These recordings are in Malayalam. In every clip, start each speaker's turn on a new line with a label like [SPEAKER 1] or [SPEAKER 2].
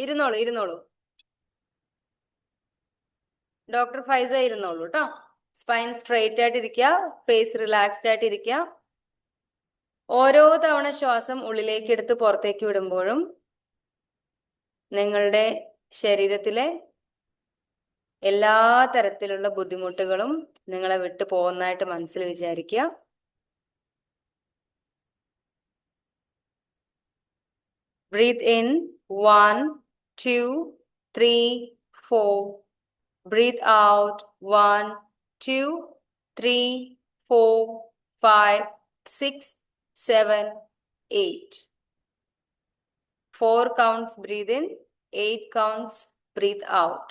[SPEAKER 1] ഇരുന്നോളൂ. ഡോക്ടർ ഫൈസ ഇരുന്നോളൂ കേട്ടോ. സ്പൈൻ സ്ട്രെയിറ്റ് ആയിട്ട് ഇരിക്കുക, ഫേസ് റിലാക്സ്ഡ് ആയിട്ട് ഇരിക്കുക. ഓരോ തവണ ശ്വാസം ഉള്ളിലേക്ക് എടുത്ത് പുറത്തേക്ക് വിടുമ്പോഴും നിങ്ങളുടെ ശരീരത്തിലെ എല്ലാ തരത്തിലുള്ള ബുദ്ധിമുട്ടുകളും നിങ്ങളെ വിട്ടു പോകുന്നതായിട്ട് മനസ്സിൽ വിചാരിക്കുക. Breathe in 1, 2, 3, 4. Breathe out 1, 2, 3, 4, 5, 6, 7, 8. 4 counts breathe in, 8 counts breathe out.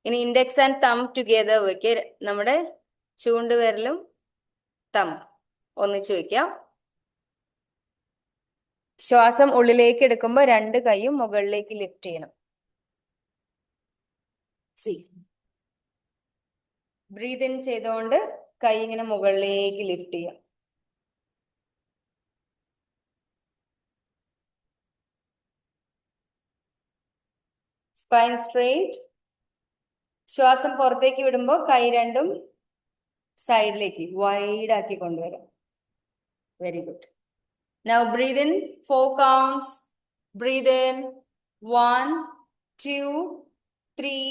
[SPEAKER 1] ഇനി ഇൻഡെക്സ് ആൻഡ് തം ടുഗെദർ വെക്കുക. നമ്മുടെ ചൂണ്ടുവിരലും തം ഒന്നിച്ച് വെക്കാം. ശ്വാസം ഉള്ളിലേക്ക് എടുക്കുമ്പോൾ രണ്ട് കൈയും മുകളിലേക്ക് ലിഫ്റ്റ് ചെയ്യണം. ബ്രീത്ത് ഇൻ ചെയ്തുകൊണ്ട് കൈ ഇങ്ങനെ മുകളിലേക്ക് ലിഫ്റ്റ് ചെയ്യാം. Spine straight. ശ്വാസം പുറത്തേക്ക് വിടുമ്പോൾ കൈ രണ്ടും സൈഡിലേക്ക് വൈഡ് ആക്കി കൊണ്ടുവരാം. Very good. Now breathe in 4 counts. Breathe in 1, 2, 3,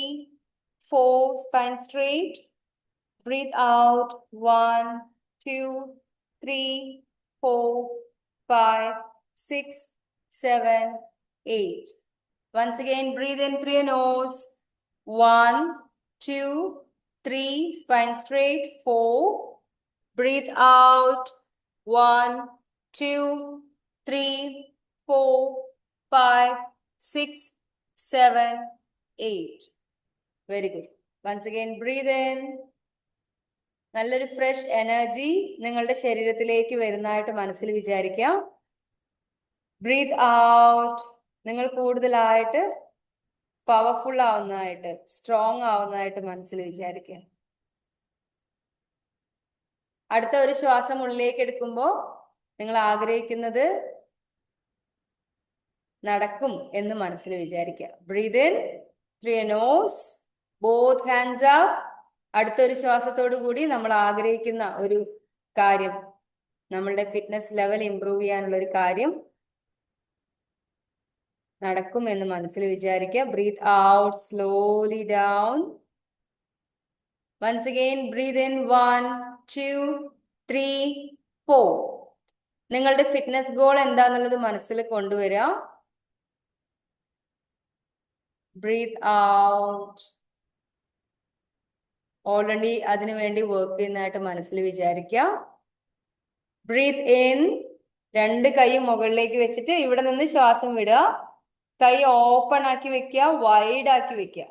[SPEAKER 1] 4. Spine straight. Breathe out 1, 2, 3, 4, 5, 6, 7, 8. Once again, breathe in through your nose. 1, 2, 3. Spine straight. 4. Breathe out 1, 2, 3, 4, 5, 6, 7, 8. Very good. Once again, breathe in. നല്ലൊരു ഫ്രഷ് എനർജി നിങ്ങളുടെ ശരീരത്തിലേക്ക് വരുന്നതായിട്ട് മനസ്സിൽ വിചാരിക്കാം. Breathe out. നിങ്ങൾ കൂടുതലായിട്ട് പവർഫുൾ ആവുന്നതായിട്ട്, സ്ട്രോങ് ആവുന്നതായിട്ട് മനസ്സിൽ വിചാരിക്കാം. അടുത്ത ഒരു ശ്വാസം ഉള്ളിലേക്ക് എടുക്കുമ്പോൾ നിങ്ങൾ ആഗ്രഹിക്കുന്നത് നടക്കും എന്ന് മനസ്സിൽ വിചാരിക്കുക. Breathe in through your nose, both hands up. അടുത്തൊരു ശ്വാസത്തോടു കൂടി നമ്മൾ ആഗ്രഹിക്കുന്ന ഒരു കാര്യം, നമ്മളുടെ ഫിറ്റ്നസ് ലെവൽ ഇംപ്രൂവ് ചെയ്യാനുള്ള ഒരു കാര്യം നടക്കും എന്ന് മനസ്സിൽ വിചാരിക്കുക. Breathe out slowly down. Once again breathe in 1, 2, 3, 4. നിങ്ങളുടെ ഫിറ്റ്നസ് ഗോൾ എന്താന്നുള്ളത് മനസ്സിൽ കൊണ്ടുവരിക. Breath out. ഓൾറെഡി അതിനു വേണ്ടി വർക്ക് ചെയ്യുന്നതായിട്ട് മനസ്സിൽ വിചാരിക്കുക. Breathe in. രണ്ട് കൈയും മുകളിലേക്ക് വെച്ചിട്ട് ഇവിടെ നിന്ന് ശ്വാസം വിടുക. കൈ ഓപ്പൺ ആക്കി വെക്കുക, വൈഡ് ആക്കി വെക്കുക.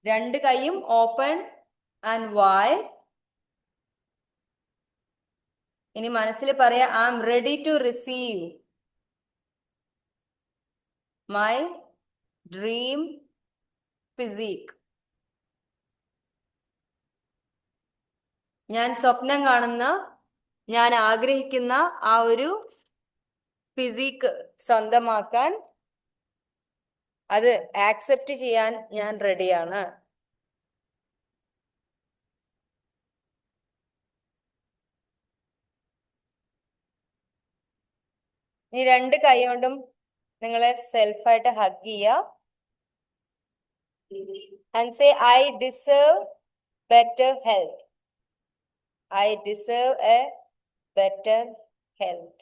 [SPEAKER 1] രണ്ട് കൈയും ഓപ്പൺ ആൻഡ് വൈഡ്. ഇനി മനസ്സിൽ പറയാ, I am ready to receive my dream physique. ഞാൻ സ്വപ്നം കാണുന്ന, ഞാൻ ആഗ്രഹിക്കുന്ന ആ ഒരു ഫിസിക് സ്വന്തമാക്കാൻ, അത് ആക്സെപ്റ്റ് ചെയ്യാൻ ഞാൻ റെഡിയാണ്. ഈ രണ്ട് കൈ കൊണ്ടും നിങ്ങളെ സെൽഫായിട്ട് ഹഗ് ചെയ്യുക. And say, I deserve better health. I deserve a better health.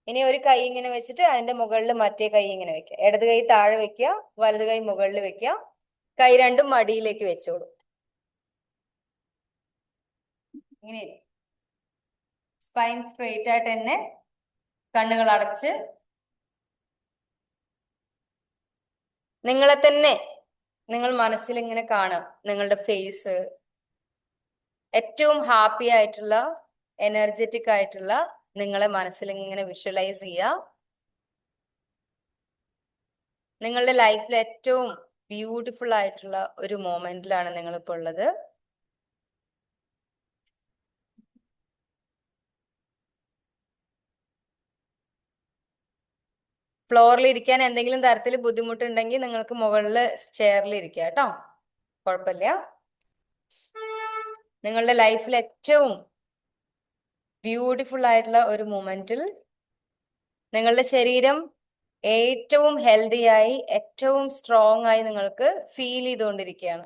[SPEAKER 1] ഇനി ഒരു കൈ ഇങ്ങനെ വെച്ചിട്ട് അതിന്റെ മുകളിൽ മറ്റേ കൈ ഇങ്ങനെ വെക്കുക. ഇടത് കൈ താഴെ വെക്കുക, വലത് കൈ മുകളിൽ വെക്കുക. കൈ രണ്ടും മടിയിലേക്ക് വെച്ചോളൂ. ഇങ്ങനെ സ്പൈൻ സ്ട്രെയിറ്റ് ആയിട്ട് തന്നെ കണ്ണുകൾ അടച്ച് നിങ്ങളെ തന്നെ നിങ്ങൾ മനസ്സിൽ ഇങ്ങനെ കാണുക. നിങ്ങളുടെ ഫേസ് ഏറ്റവും ഹാപ്പി ആയിട്ടുള്ള, എനർജറ്റിക് ആയിട്ടുള്ള നിങ്ങളെ മനസ്സിൽ ഇങ്ങനെ വിഷ്വലൈസ് ചെയ്യുക. നിങ്ങളുടെ ലൈഫിൽ ഏറ്റവും ബ്യൂട്ടിഫുൾ ആയിട്ടുള്ള ഒരു മൊമെന്റിലാണ് നിങ്ങളിപ്പോൾ ഉള്ളത്. ഫ്ലോറിൽ ഇരിക്കാൻ എന്തെങ്കിലും തരത്തിൽ ബുദ്ധിമുട്ടുണ്ടെങ്കിൽ നിങ്ങൾക്ക് മുകളിൽ ചെയറിൽ ഇരിക്കുക കേട്ടോ, കുഴപ്പമില്ല. നിങ്ങളുടെ ലൈഫിൽ ഏറ്റവും ബ്യൂട്ടിഫുൾ ആയിട്ടുള്ള ഒരു മൊമെന്റിൽ നിങ്ങളുടെ ശരീരം ഏറ്റവും ഹെൽത്തിയായി ഏറ്റവും സ്ട്രോങ് ആയി നിങ്ങൾക്ക് ഫീൽ ചെയ്തുകൊണ്ടിരിക്കുകയാണ്.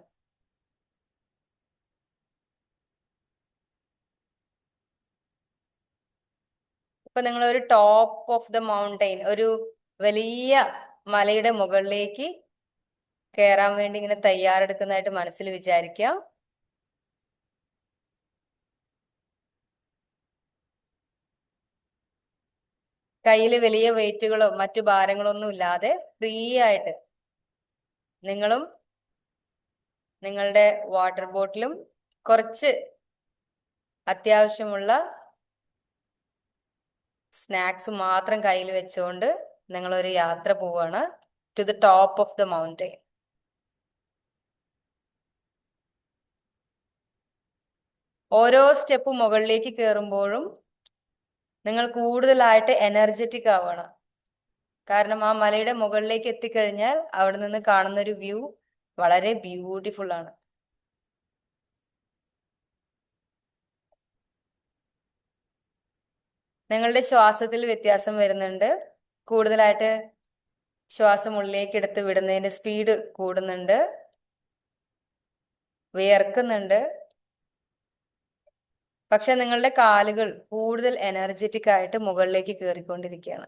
[SPEAKER 1] ഇപ്പൊ നിങ്ങൾ ഒരു ടോപ്പ് ഓഫ് ദ മൗണ്ടെയിൻ, ഒരു വലിയ മലയുടെ മുകളിലേക്ക് കയറാൻ വേണ്ടി ഇങ്ങനെ തയ്യാറെടുക്കുന്നതായിട്ട് മനസ്സിൽ വിചാരിക്കുക. കയ്യിൽ വലിയ വെയിറ്റുകളോ മറ്റു ഭാരങ്ങളോ ഒന്നും ഇല്ലാതെ ഫ്രീ ആയിട്ട് നിങ്ങളും നിങ്ങളുടെ വാട്ടർ ബോട്ടിലും കുറച്ച് അത്യാവശ്യമുള്ള സ്നാക്സ് മാത്രം കയ്യിൽ വെച്ചുകൊണ്ട് നിങ്ങളൊരു യാത്ര പോവാണ് to the top of the mountain. ഓരോ സ്റ്റെപ്പ് മുകളിലേക്ക് കയറുമ്പോഴും നിങ്ങൾ കൂടുതലായിട്ട് എനർജറ്റിക് ആവണം. കാരണം ആ മലയുടെ മുകളിലേക്ക് എത്തിക്കഴിഞ്ഞാൽ അവിടെ നിന്ന് കാണുന്ന ഒരു വ്യൂ വളരെ ബ്യൂട്ടിഫുൾ ആണ്. നിങ്ങളുടെ ശ്വാസത്തിൽ വ്യത്യാസം വരുന്നുണ്ട്. കൂടുതലായിട്ട് ശ്വാസം ഉള്ളിലേക്ക് എടുത്ത് വിടുന്നതിന്റെ സ്പീഡ് കൂടുന്നുണ്ട്, വിയർക്കുന്നുണ്ട്. പക്ഷെ നിങ്ങളുടെ കാലുകൾ കൂടുതൽ എനർജറ്റിക് ആയിട്ട് മുകളിലേക്ക് കയറിക്കൊണ്ടിരിക്കുകയാണ്.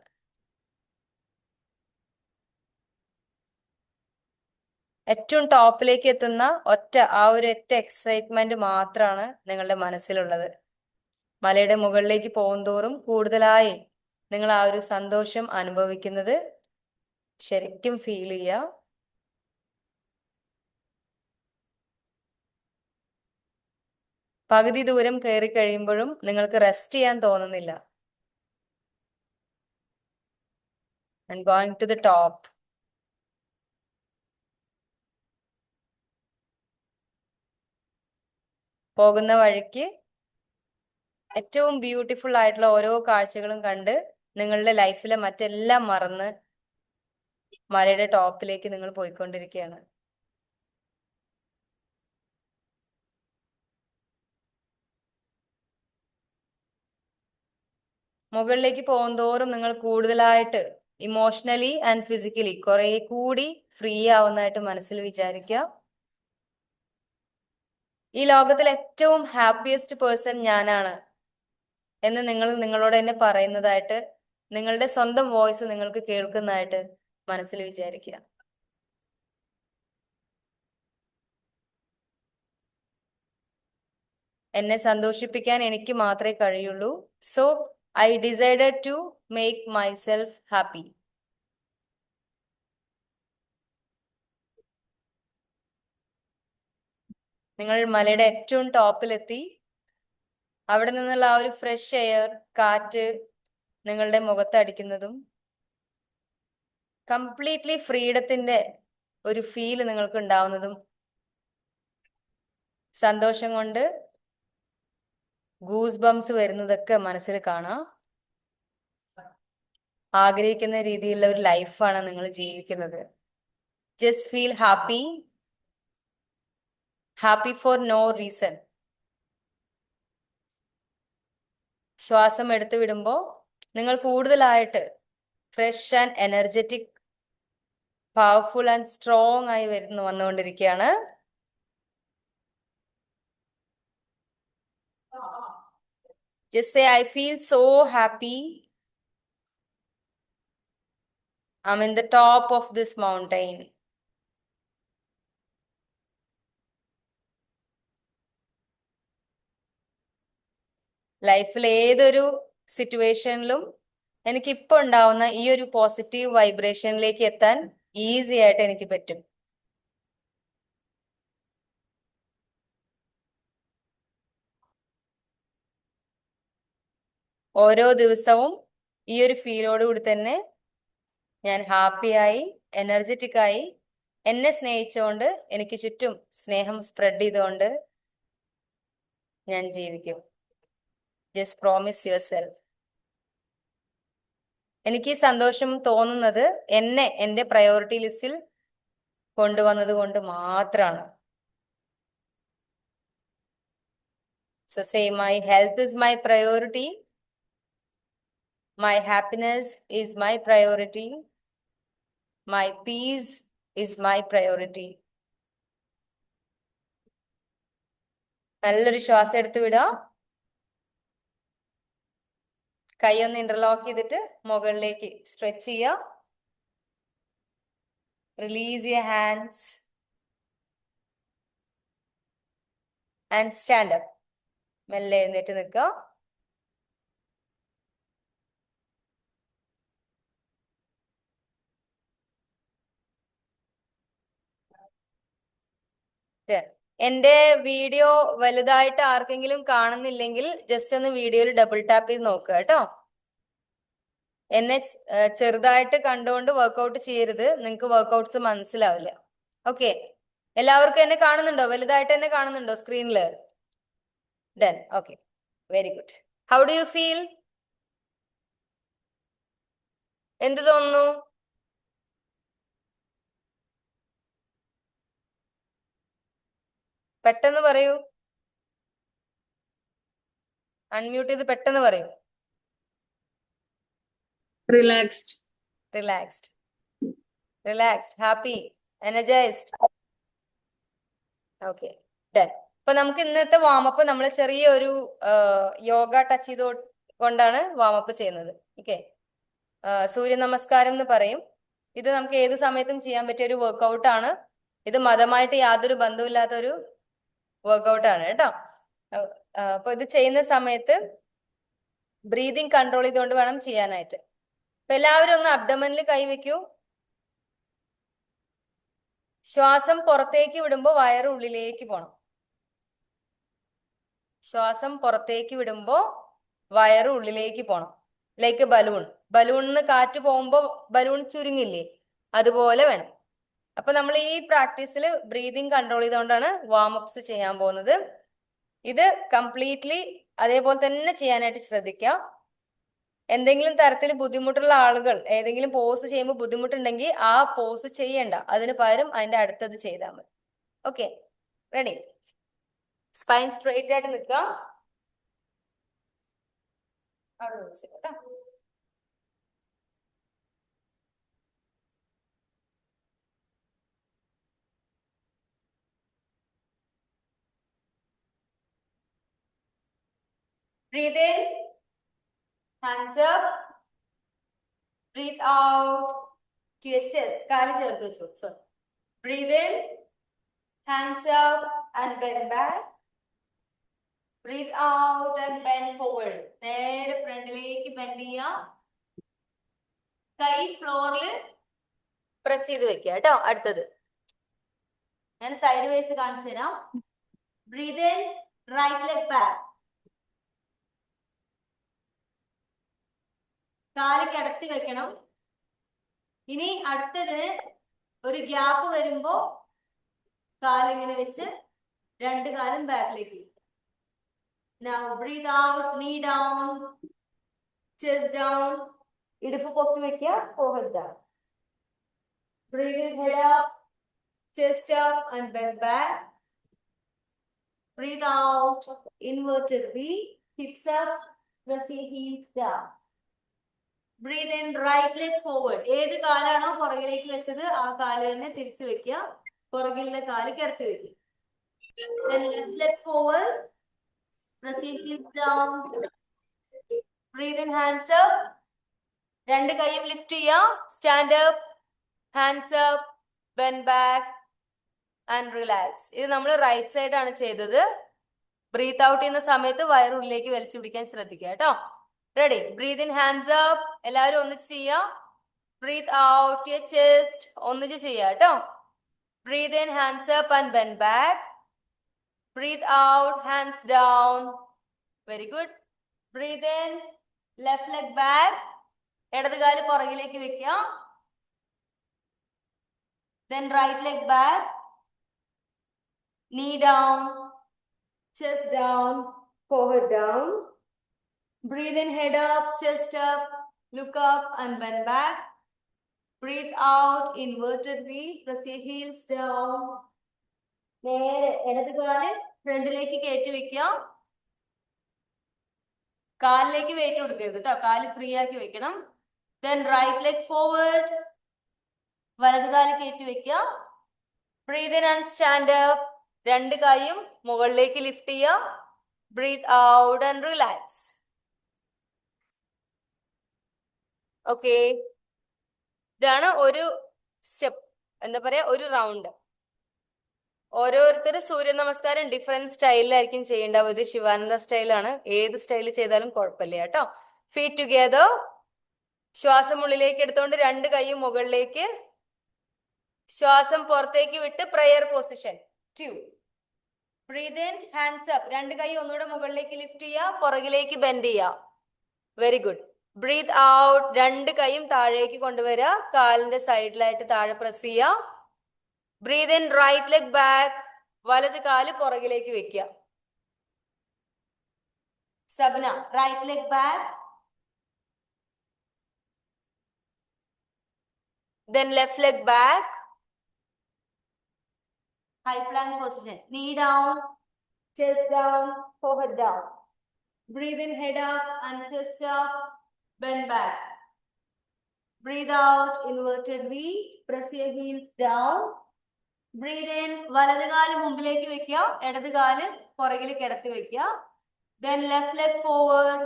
[SPEAKER 1] ഏറ്റവും ടോപ്പിലേക്ക് എത്തുന്ന ഒരു ഒറ്റ എക്സൈറ്റ്മെന്റ് മാത്രമാണ് നിങ്ങളുടെ മനസ്സിലുള്ളത്. മലയുടെ മുകളിലേക്ക് പോകുന്തോറും കൂടുതലായി നിങ്ങൾ ആ ഒരു സന്തോഷം അനുഭവിക്കുന്നത് ശരിക്കും ഫീൽ ചെയ്യുക. പകുതി ദൂരം കയറി കഴിയുമ്പോഴും നിങ്ങൾക്ക് റെസ്റ്റ് ചെയ്യാൻ തോന്നുന്നില്ല. And going to the top. പോകുന്ന വഴിക്ക് ഏറ്റവും ബ്യൂട്ടിഫുൾ ആയിട്ടുള്ള ഓരോ കാഴ്ചകളും കണ്ട് നിങ്ങളുടെ ലൈഫിലെ മറ്റെല്ലാം മറന്ന് മലയുടെ ടോപ്പിലേക്ക് നിങ്ങൾ പോയിക്കൊണ്ടിരിക്കുകയാണ്. മുകളിലേക്ക് പോകുന്തോറും നിങ്ങൾ കൂടുതലായിട്ട് ഇമോഷണലി ആൻഡ് ഫിസിക്കലി കുറെ കൂടി ഫ്രീ ആവുന്നതായിട്ട് മനസ്സിൽ വിചാരിക്കുക. ഈ ലോകത്തിൽ ഏറ്റവും ഹാപ്പിയസ്റ്റ് പേഴ്സൺ ഞാനാണ് എന്ന് നിങ്ങൾ നിങ്ങളോട് തന്നെ പറയുന്നതായിട്ട്, നിങ്ങളുടെ സ്വന്തം വോയിസ് നിങ്ങൾക്ക് കേൾക്കുന്നതായിട്ട് മനസ്സിൽ വിചാരിക്കുക. എന്നെ സന്തോഷിപ്പിക്കാൻ എനിക്ക് മാത്രമേ കഴിയുള്ളൂ. So I decided to make myself happy. നിങ്ങൾ മലയുടെ ഏറ്റവും ടോപ്പിലെത്തി. അവിടെ നിന്നുള്ള ആ ഒരു ഫ്രഷ് എയർ, കാറ്റ് നിങ്ങളുടെ മുഖത്ത് അടിക്കുന്നതും കംപ്ലീറ്റ്ലി ഫ്രീഡത്തിന്റെ ഒരു ഫീൽ നിങ്ങൾക്ക് ഉണ്ടാവുന്നതും സന്തോഷം കൊണ്ട് ഗൂസ് ബംസ് വരുന്നതൊക്കെ മനസ്സിൽ കാണാം. ആഗ്രഹിക്കുന്ന രീതിയിലുള്ള ഒരു ലൈഫാണ് നിങ്ങൾ ജീവിക്കുന്നത്. Just feel happy, happy for no reason. ശ്വാസം എടുത്തു വിടുമ്പോൾ നിങ്ങൾ കൂടുതലായിട്ട് fresh and energetic, powerful and strong ആയി വന്നുകൊണ്ടിരിക്കുകയാണ്. Just say, I feel so happy. I'm in the top of this mountain. ലൈഫിൽ ഏതൊരു സിറ്റുവേഷനിലും എനിക്ക് ഇപ്പൊ ഉണ്ടാവുന്ന ഈ ഒരു പോസിറ്റീവ് വൈബ്രേഷനിലേക്ക് എത്താൻ ഈസി ആയിട്ട് എനിക്ക് പറ്റും. ഓരോ ദിവസവും ഈ ഒരു ഫീലോടുകൂടി തന്നെ ഞാൻ ഹാപ്പിയായി, എനർജറ്റിക് ആയി, എന്നെ സ്നേഹിച്ചുകൊണ്ട് എനിക്ക് ചുറ്റും സ്നേഹം സ്പ്രെഡ് ചെയ്തുകൊണ്ട് ഞാൻ ജീവിക്കും. Just promise your self. എനിക്ക് ഈ സന്തോഷം തോന്നുന്നത് എന്നെ എൻ്റെ പ്രയോറിറ്റി ലിസ്റ്റിൽ കൊണ്ടുവന്നത് കൊണ്ട് മാത്രമാണ്. So say my health is my priority. My happiness is my priority. My peace is my priority. നല്ലൊരു ശ്വാസം എടുത്ത് വിടാം. കൈ ഒന്ന് ഇന്റർലോക്ക് ചെയ്തിട്ട് മുകളിലേക്ക് സ്ട്രെച്ച് ചെയ്യുക. Release your hands and stand up. മെല്ലെ എഴുന്നേറ്റ് നിൽക്കുക. എന്റെ വീഡിയോ വലുതായിട്ട് ആർക്കെങ്കിലും കാണുന്നില്ലെങ്കിൽ ജസ്റ്റ് ഒന്ന് വീഡിയോയിൽ ഡബിൾ ടാപ്പ് ചെയ്ത് നോക്കുക കേട്ടോ. എന്നെ ചെറുതായിട്ട് കണ്ടുകൊണ്ട് വർക്ക്ഔട്ട് ചെയ്യരുത്, നിങ്ങൾക്ക് വർക്ക്ഔട്ട്സ് മനസ്സിലാവില്ല. ഓക്കെ, എല്ലാവർക്കും എന്നെ കാണുന്നുണ്ടോ? വലുതായിട്ട് എന്നെ കാണുന്നുണ്ടോ സ്ക്രീനില്? Done. Okay, very good. How do you feel? എന്ത് തോന്നുന്നു? പെട്ടെന്ന് പറയൂ. അൺമ്യൂട്ട് ചെയ്ത് പെട്ടെന്ന് പറയൂ.
[SPEAKER 2] Relaxed.
[SPEAKER 1] Relaxed. Relaxed. Happy. Energized. Okay. Done. അപ്പൊ നമുക്ക് ഇന്നത്തെ വാമപ്പ് നമ്മൾ ചെറിയൊരു യോഗ ടച്ച് ചെയ്ത് കൊണ്ടാണ് വാമപ്പ് ചെയ്യുന്നത്. ഓക്കെ, സൂര്യ നമസ്കാരം എന്ന് പറയും. ഇത് നമുക്ക് ഏത് സമയത്തും ചെയ്യാൻ പറ്റിയ ഒരു വർക്ക്ഔട്ട് ആണ്. ഇത് മതമായിട്ട് യാതൊരു ബന്ധമില്ലാത്ത ഒരു വർക്ക്ഔട്ട് ആണ് കേട്ടോ. അപ്പൊ ഇത് ചെയ്യുന്ന സമയത്ത് ബ്രീതിങ് കൺട്രോൾ ചെയ്തുകൊണ്ട് വേണം ചെയ്യാനായിട്ട്. അപ്പൊ എല്ലാവരും ഒന്ന് അബ്ഡമനിൽ കൈവയ്ക്കൂ. ശ്വാസം പുറത്തേക്ക് വിടുമ്പോൾ വയറ് ഉള്ളിലേക്ക് പോണം. ശ്വാസം പുറത്തേക്ക് വിടുമ്പോൾ വയറ് ഉള്ളിലേക്ക് പോണം. Like balloon. ബലൂണിന്ന് കാറ്റ് പോകുമ്പോൾ ബലൂൺ ചുരുങ്ങില്ലേ, അതുപോലെ വേണം. അപ്പൊ നമ്മൾ ഈ പ്രാക്ടീസിൽ ബ്രീതിങ് കൺട്രോൾ ചെയ്തുകൊണ്ടാണ് വാമപ്സ് ചെയ്യാൻ പോകുന്നത്. ഇത് കംപ്ലീറ്റ്ലി അതേപോലെ തന്നെ ചെയ്യാനായിട്ട് ശ്രദ്ധിക്കാം. എന്തെങ്കിലും തരത്തിൽ ബുദ്ധിമുട്ടുള്ള ആളുകൾ ഏതെങ്കിലും പോസ് ചെയ്യുമ്പോൾ ബുദ്ധിമുട്ടുണ്ടെങ്കിൽ ആ പോസ് ചെയ്യണ്ട, അതിന് പകരം അതിന്റെ അടുത്തത് ചെയ്താൽ മതി. Okay, ready? സ്പൈൻ സ്ട്രെയിറ്റ് ആയിട്ട് നിൽക്കുക. അവിടെ വെച്ചിട്ടോ. Breathe in, hands up. Breathe out to your chest. കാല് ചേർത്ത് വെച്ചു. Sorry. Breathe in, hands up and bend back. Breathe out and bend forward. നേരെ ഫ്രണ്ടിലേക്ക് ബെൻഡ് ചെയ്യാം. കൈ ഫ്ലോറിൽ പ്രസ് ചെയ്ത് വെക്കുക കേട്ടോ. അടുത്തത് ഞാൻ സൈഡ് വേസ് കാണിച്ചു തരാം. Breathe in, right leg back. കാല് കിടത്തി വെക്കണം. ഇനി അടുത്തതിന് ഒരു ഗ്യാപ്പ് വരുമ്പോ കാലിങ്ങനെ വെച്ച് രണ്ട് കാലും ബാക്കിലേക്ക്. Now breathe out, knee down, chest down. ഇടുപ്പ് പൊക്കി വെക്കുക, forehead down. Breathe in, head up, chest up and bend back. Breathe out, inverted V, hips up, press your heels down. Breathe in, right leg forward. ഏത് കാലാണോ പുറകിലേക്ക് വെച്ചത് ആ കാല് തന്നെ തിരിച്ചു വെക്കുക. പുറകിലെ കാല് കിടത്തി വെക്കുക. Then left leg forward. Press your heels down. Breathe in, hands up. രണ്ട് കൈയും ലിഫ്റ്റ് ചെയ്യാം. Stand up, hands up, bend back and relax. ഇത് നമ്മൾ റൈറ്റ് സൈഡ് ആണ് ചെയ്തത്. ബ്രീത്ത് ഔട്ട് ചെയ്യുന്ന സമയത്ത് വയറുള്ളിലേക്ക് വലിച്ചു പിടിക്കാൻ ശ്രദ്ധിക്കുക കേട്ടോ. Ready? Breathe in, hands up. എല്ലാവരും ഒന്നിച്ച് ചെയ്യാം. Breathe out your chest. ഒന്നിച്ച് ചെയ്യാം കേട്ടോ. Breathe in, hands up and bend back. Breathe out, hands down. Very good. Breathe in, left leg back. ഇടത് കാല് പുറകിലേക്ക് വെക്കാം. Then right leg back. Knee down, chest down, forehead down. Breathe in, head up, chest up, Look up and bend back. Breathe out, inverted V. Press your heels down. നേരെ ഇടത് കാല് ഫ്രണ്ടിലേക്ക് കയറ്റി വെക്കാം. കാലിലേക്ക് വെയിറ്റ് കൊടുക്കരുത് കേട്ടോ, കാല് ഫ്രീ ആക്കി വെക്കണം. Then right leg forward. വലത് കാല് കയറ്റി വെക്കാം. Breathe in and stand up. രണ്ട് കൈയും മുകളിലേക്ക് ലിഫ്റ്റ് ചെയ്യാം. Breathe out and relax. Okay. ഇതാണ് ഒരു സ്റ്റെപ്പ്, എന്താ പറയാ, ഒരു റൗണ്ട്. ഓരോരുത്തർ സൂര്യ നമസ്കാരം ഡിഫറെന്റ് സ്റ്റൈലിലായിരിക്കും ചെയ്യേണ്ടാവും. ഇത് ശിവാനന്ദ സ്റ്റൈലാണ്. ഏത് സ്റ്റൈൽ ചെയ്താലും കുഴപ്പമില്ല കേട്ടോ. Feet together. ശ്വാസം ഉള്ളിലേക്ക് എടുത്തോണ്ട് രണ്ട് കൈയും മുകളിലേക്ക്. ശ്വാസം പുറത്തേക്ക് വിട്ട് prayer position 2. Breathe in, hands up. രണ്ട് കൈ ഒന്നുകൂടെ മുകളിലേക്ക് ലിഫ്റ്റ് ചെയ്യുക, പുറകിലേക്ക് ബെൻഡ് ചെയ്യുക. Very good. Breathe out. രണ്ട് കൈയും താഴേക്ക് കൊണ്ടുവരിക, കാലിന്റെ സൈഡിലായിട്ട് താഴെ പ്രസ് ചെയ്യുക. Breathe in, right leg back. വലത് കാല് പുറകിലേക്ക് വെക്കുക. Sabna, right leg back. Then left leg back. High plank position. Knee down, chest down, forehead down. Breathe in, head up and chest up. Bend back. Breathe out, inverted V. Press your heels down. Breathe in. വലത് കാല് മുമ്പിലേക്ക് വെക്കുക, ഇടത് കാല് പുറകിൽ കിടത്തി വെക്കുക. Then left leg forward.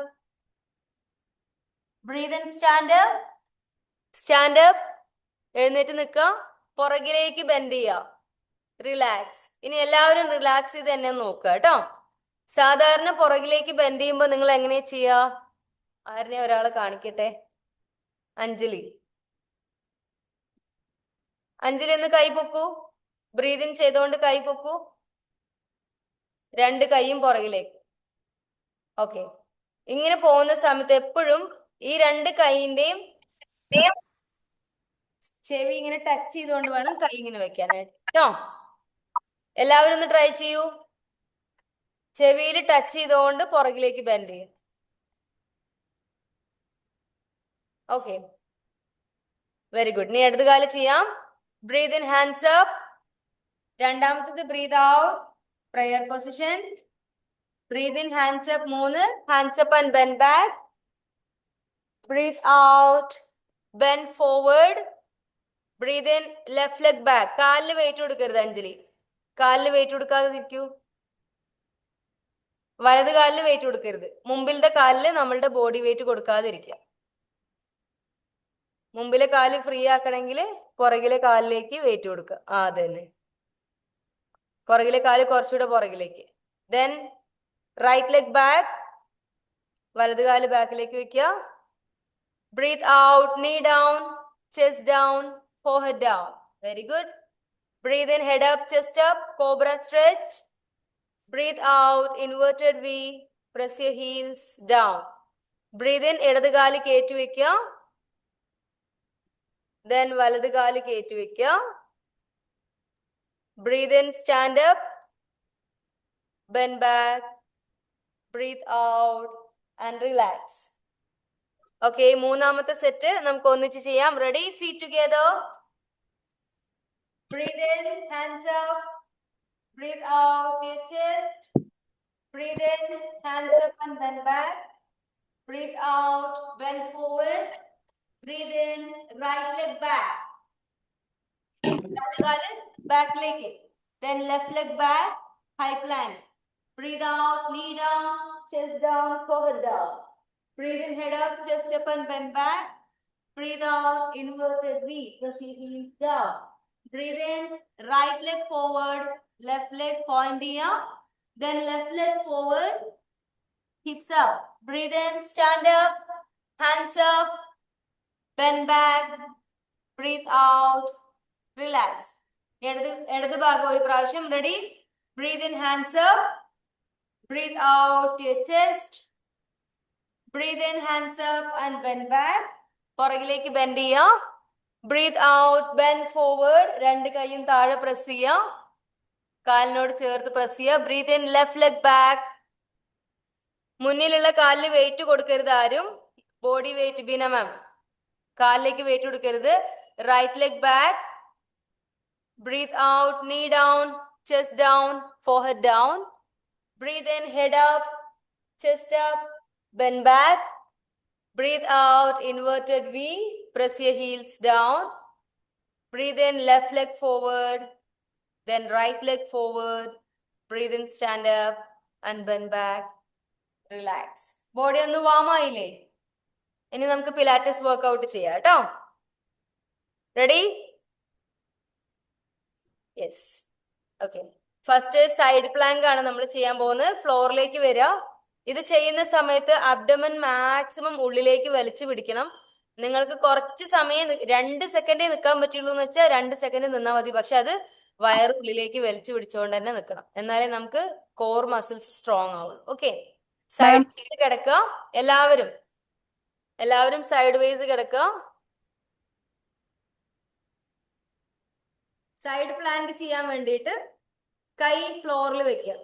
[SPEAKER 1] Breathe in, stand up. Stand up. എഴുന്നേറ്റ് നിൽക്കുക, പുറകിലേക്ക് ബെൻഡ് ചെയ്യുക. റിലാക്സ്. ഇനി എല്ലാവരും റിലാക്സ് ചെയ്ത് തന്നെ നോക്കുക കേട്ടോ. സാധാരണ പുറകിലേക്ക് ബെൻഡ് ചെയ്യുമ്പോൾ നിങ്ങൾ എങ്ങനെയാ ചെയ്യുക? ആരനെ ഒരാളെ കാണിക്കട്ടെ. അഞ്ജലി. അഞ്ജലി ഒന്ന് കൈ പൊക്കൂ. ബ്രീതിങ് ചെയ്തുകൊണ്ട് കൈ പൊക്കൂ. രണ്ട് കൈയും പുറകിലേക്ക്. ഓക്കെ. ഇങ്ങനെ പോകുന്ന സമയത്ത് എപ്പോഴും ഈ രണ്ട് കൈയിന്റെയും ചെവി ഇങ്ങനെ ടച്ച് ചെയ്തുകൊണ്ട് വേണം കൈ ഇങ്ങനെ വെക്കാനായിട്ട് കേട്ടോ. എല്ലാവരും ഒന്ന് ട്രൈ ചെയ്യൂ. ചെവിയിൽ ടച്ച് ചെയ്തുകൊണ്ട് പുറകിലേക്ക് ബെൻഡ് ചെയ്യും. Okay, very good. ഇനി ഇടത് കാല് ചെയ്യാം. Breathe in, hands up. രണ്ടാമത്തത് breathe out, prayer position. Breathe in, hands up 3. Hands up and bend back. Breathe out, bend forward. Breathe in, left leg back. കാലിന് വെയിറ്റ് കൊടുക്കരുത് അഞ്ജലി. കാലിന് വെയിറ്റ് കൊടുക്കാതെ നിൽക്കൂ. വലത് കാലിന് വെയിറ്റ് കൊടുക്കരുത്. മുമ്പിലത്തെ കാലില് നമ്മളുടെ ബോഡി വെയിറ്റ് കൊടുക്കാതിരിക്കുക. മുമ്പിലെ കാല് ഫ്രീ ആക്കണമെങ്കിൽ പുറകിലെ കാലിലേക്ക് വെയിറ്റ് കൊടുക്കുക. അത് തന്നെ. പുറകിലെ കാല് കുറച്ചുകൂടെ പുറകിലേക്ക്. Then right leg back. വലത് കാല് ബാക്കിലേക്ക് വെക്കുക. Breathe out, knee down, chest down, forehead down. Very good. Breathe in, head up, chest up, cobra stretch. Breathe out, inverted V. Press your heels down. Breathe in, ഇടത് കാല് കയറ്റി വെക്കുക. Then വലത് കാല് കയറ്റി വെക്കുക. Breathe in, stand up, bend back, breathe out and relax. Okay, മൂന്നാമത്തെ സെറ്റ് നമുക്ക് ഒന്നിച്ച് ചെയ്യാം. Ready? Feet together. Breathe in, hands up. Breathe out, your chest. Breathe in, hands up and bend back. Breathe out, bend forward. Breathe in, right leg back. Back leg. Then left leg back, high plank. Breathe out, knee down, chest down, forehead down. Breathe in, head up, chest up and bend back. Breathe out, inverted V. Press your heels down. Breathe in, right leg forward, left leg pointing up. Then left leg forward, hips up. Breathe in, stand up, hands up, bend back. Breathe out, relax. ഇടത് ഭാഗം ഒരു പ്രാവശ്യം. Ready? Breathe in, hands up. Breathe out to your chest. Breathe in, hands up and bend back. പുറകിലേക്ക് ബെൻഡ് ചെയ്യാം. Breathe out, bend forward. രണ്ട് കൈയും താഴെ പ്രസ് ചെയ്യാം. കാലിനോട് ചേർത്ത് പ്രസ് ചെയ്യാം. Breathe in, left leg back. മുന്നിലുള്ള കാലിന് വെയിറ്റ് കൊടുക്കരുത് ആരും. ബോഡി വെയിറ്റ് ബീന മാം, കാലിലേക്ക് വെയിറ്റ് കൊടുക്കരുത്. Right leg back, breathe out, knee down, chest down, forehead down. Breathe in, head up, chest up, bend back. Breathe out, inverted V, press your heels down. Breathe in, left leg forward, then right leg forward. Breathe in, stand up and bend back. Relax. Body ഒന്ന് വാം ആയില്ലേ? ഇനി നമുക്ക് പിലാറ്റിസ് വർക്ക്ഔട്ട് ചെയ്യാം കേട്ടോ. Ready? Yes. Okay, first side plank ആണ് നമ്മൾ ചെയ്യാൻ പോകുന്നത്. ഫ്ലോറിലേക്ക് വരിക. ഇത് ചെയ്യുന്ന സമയത്ത് അബ്ഡമൻ മാക്സിമം ഉള്ളിലേക്ക് വലിച്ചു പിടിക്കണം. നിങ്ങൾക്ക് കുറച്ച് സമയം 2 സെക്കൻഡേ നിൽക്കാൻ പറ്റുള്ളൂ എന്ന് വെച്ചാൽ 2 സെക്കൻഡ് നിന്നാൽ മതി. പക്ഷെ അത് വയറ് ഉള്ളിലേക്ക് വലിച്ചു പിടിച്ചുകൊണ്ട് തന്നെ നിൽക്കണം. എന്നാലേ നമുക്ക് കോർ മസിൽസ് സ്ട്രോങ് ആവുള്ളൂ. ഓക്കെ, സൈഡ് കിടക്കുക. എല്ലാവരും സൈഡ് വേസ് കിടക്കുക. സൈഡ് പ്ലാങ്ക് ചെയ്യാൻ വേണ്ടിയിട്ട് കൈ ഫ്ലോറിൽ വെക്കുക.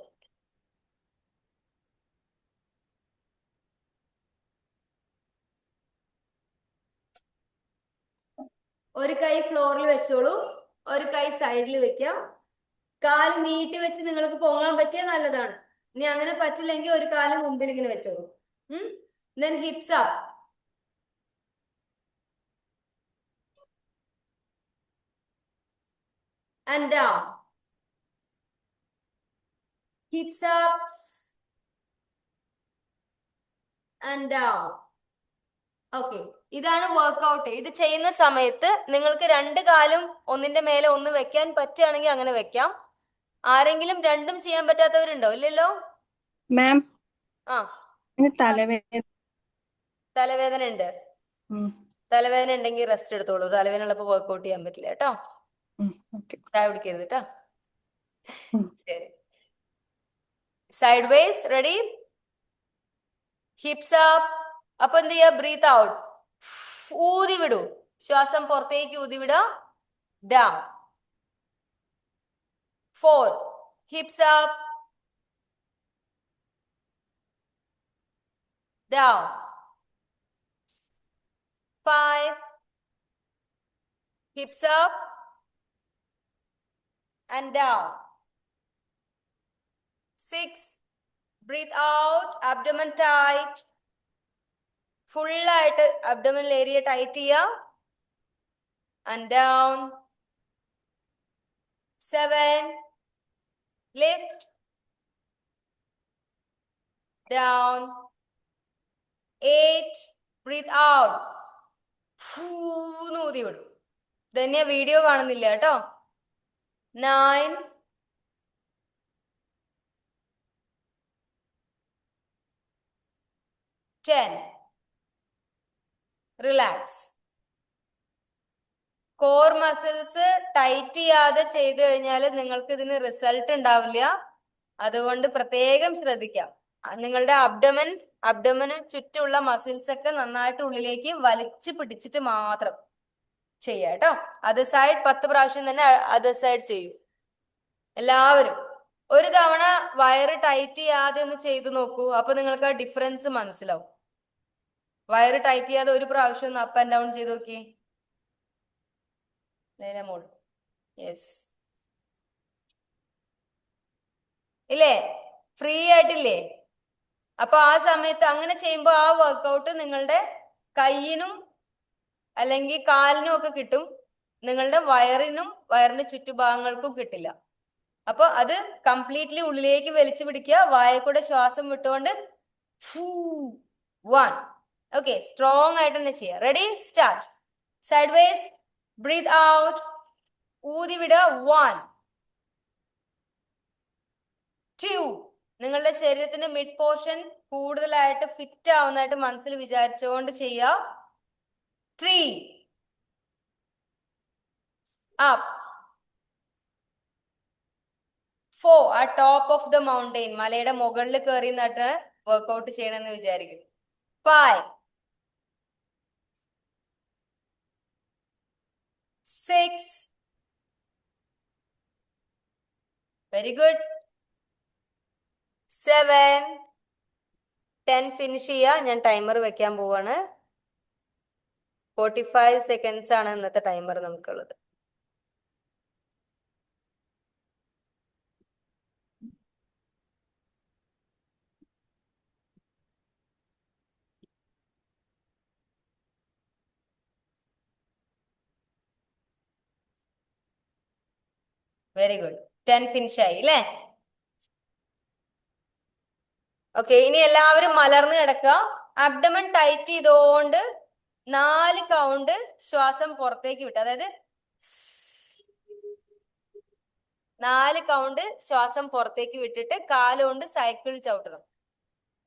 [SPEAKER 1] ഒരു കൈ ഫ്ലോറിൽ വെച്ചോളൂ, ഒരു കൈ സൈഡിൽ വെക്കാം. കാല് നീട്ടി വെച്ച് നിങ്ങൾക്ക് പൊങ്ങാൻ പറ്റിയാൽ നല്ലതാണ്. ഇനി അങ്ങനെ പറ്റില്ലെങ്കിൽ ഒരു കാല് മുമ്പിൽ ഇങ്ങനെ വെച്ചോളൂ. Then hips up. And down. Hips up and down. Okay, ഇതാണ് വർക്ക്ഔട്ട്. ഇത് ചെയ്യുന്ന സമയത്ത് നിങ്ങൾക്ക് 2 കാലും ഒന്നിന്റെ മേലെ ഒന്ന് വെക്കാൻ പറ്റുകയാണെങ്കിൽ അങ്ങനെ വെക്കാം. ആരെങ്കിലും രണ്ടും ചെയ്യാൻ പറ്റാത്തവരുണ്ടോ? ഇല്ലല്ലോ
[SPEAKER 2] മാം.
[SPEAKER 1] ആ, തലവേദന ഉണ്ട്. തലവേദന ഉണ്ടെങ്കിൽ റെസ്റ്റ് എടുത്തോളൂ. തലവേദന ഉള്ളപ്പോ വർക്ക്ഔട്ട് ചെയ്യാൻ പറ്റില്ല കേട്ടോ. ചായ കുടിക്കരുത് കേട്ടോ. ശരി, side vase. Ready? Hips up. അപ്പൊ എന്ത് ചെയ്യാ? ബ്രീത്ത് ഔട്ട്, ഊതി വിടൂ. ശ്വാസം പുറത്തേക്ക് ഊതി വിടാ. Down. 4 hips up, down. 5 hips up and down. 6 breathe out, abdomen tight. Full ആയിട്ട് abdomen area tight ചെയ്യാം. And down. 7 lift, down. 8 breathe out. ഊതി വിടും. ധന്യ വീഡിയോ കാണുന്നില്ല കേട്ടോ. 9 10 റിലാക്സ്. കോർ മസിൽസ് ടൈറ്റ് ചെയ്യാതെ ചെയ്തു കഴിഞ്ഞാൽ നിങ്ങൾക്ക് ഇതിന് റിസൾട്ട് ഉണ്ടാവില്ല. അതുകൊണ്ട് പ്രത്യേകം ശ്രദ്ധിക്കാം. നിങ്ങളുടെ അബ്ഡമന് ചുറ്റുമുള്ള മസിൽസ് ഒക്കെ നന്നായിട്ട് ഉള്ളിലേക്ക് വലിച്ചു പിടിച്ചിട്ട് മാത്രം ചെയ്യാം കേട്ടോ. അതർ സൈഡ് 10 പ്രാവശ്യം തന്നെ അതർ സൈഡ് ചെയ്യൂ. എല്ലാവരും ഒരു തവണ വയറ് ടൈറ്റ് ചെയ്യാതെ ഒന്ന് ചെയ്തു നോക്കൂ. അപ്പൊ നിങ്ങൾക്ക് ആ ഡിഫറൻസ് മനസ്സിലാവും. വയറ് ടൈറ്റ് ചെയ്യാതെ ഒരു പ്രാവശ്യം ഒന്ന് അപ്പ് ആൻഡ് ഡൗൺ ചെയ്ത് നോക്കി. മോൾ യെസ് ഇല്ലേ? ഫ്രീ ആയിട്ടില്ലേ? അപ്പൊ ആ സമയത്ത് അങ്ങനെ ചെയ്യുമ്പോൾ ആ വർക്കൗട്ട് നിങ്ങളുടെ കൈയിനും അല്ലെങ്കിൽ കാലിനും ഒക്കെ കിട്ടും. നിങ്ങളുടെ വയറിന് ചുറ്റുഭാഗങ്ങൾക്കും കിട്ടില്ല. അപ്പൊ അത് കംപ്ലീറ്റ്ലി ഉള്ളിലേക്ക് വലിച്ചു പിടിക്കുക. വായക്കൂടെ ശ്വാസം വിട്ടുകൊണ്ട് 1. ഓക്കെ, സ്ട്രോങ് ആയിട്ട് തന്നെ ചെയ്യാം. Ready? Start. Sideways, breathe out, ഊതി വിടുക. 1 2 നിങ്ങളുടെ ശരീരത്തിന്റെ മിഡ് പോർഷൻ കൂടുതലായിട്ട് ഫിറ്റ് ആവുന്നതായിട്ട് മനസ്സിൽ വിചാരിച്ചുകൊണ്ട് ചെയ്യുക. 3 അപ്പ്. 4 ആ ടോപ്പ് ഓഫ് ദ മൗണ്ടെയിൻ, മലയുടെ മുകളിൽ കയറി നിന്നിട്ട് വർക്ക്ഔട്ട് ചെയ്യണമെന്ന് വിചാരിക്കും. 5 6 വെരി ഗുഡ്. 7 10 ഫിനിഷ് ചെയ്യുക. ഞാൻ ടൈമർ വെക്കാൻ പോവാണ്. 45 seconds ആണ് ഇന്നത്തെ ടൈമർ നമുക്കുള്ളത്. Very good. 10 ഫിനിഷ് ആയി അല്ലേ? ഓക്കെ, ഇനി എല്ലാവരും മലർന്ന് കിടക്കുക. അബ്ഡമൻ ടൈറ്റ് ചെയ്തുകൊണ്ട് 4 കൗണ്ട് ശ്വാസം പുറത്തേക്ക് വിട്ട്, അതായത് 4 കൗണ്ട് ശ്വാസം പുറത്തേക്ക് വിട്ടിട്ട് കാലുകൊണ്ട് സൈക്കിൾ ചവിട്ടണം.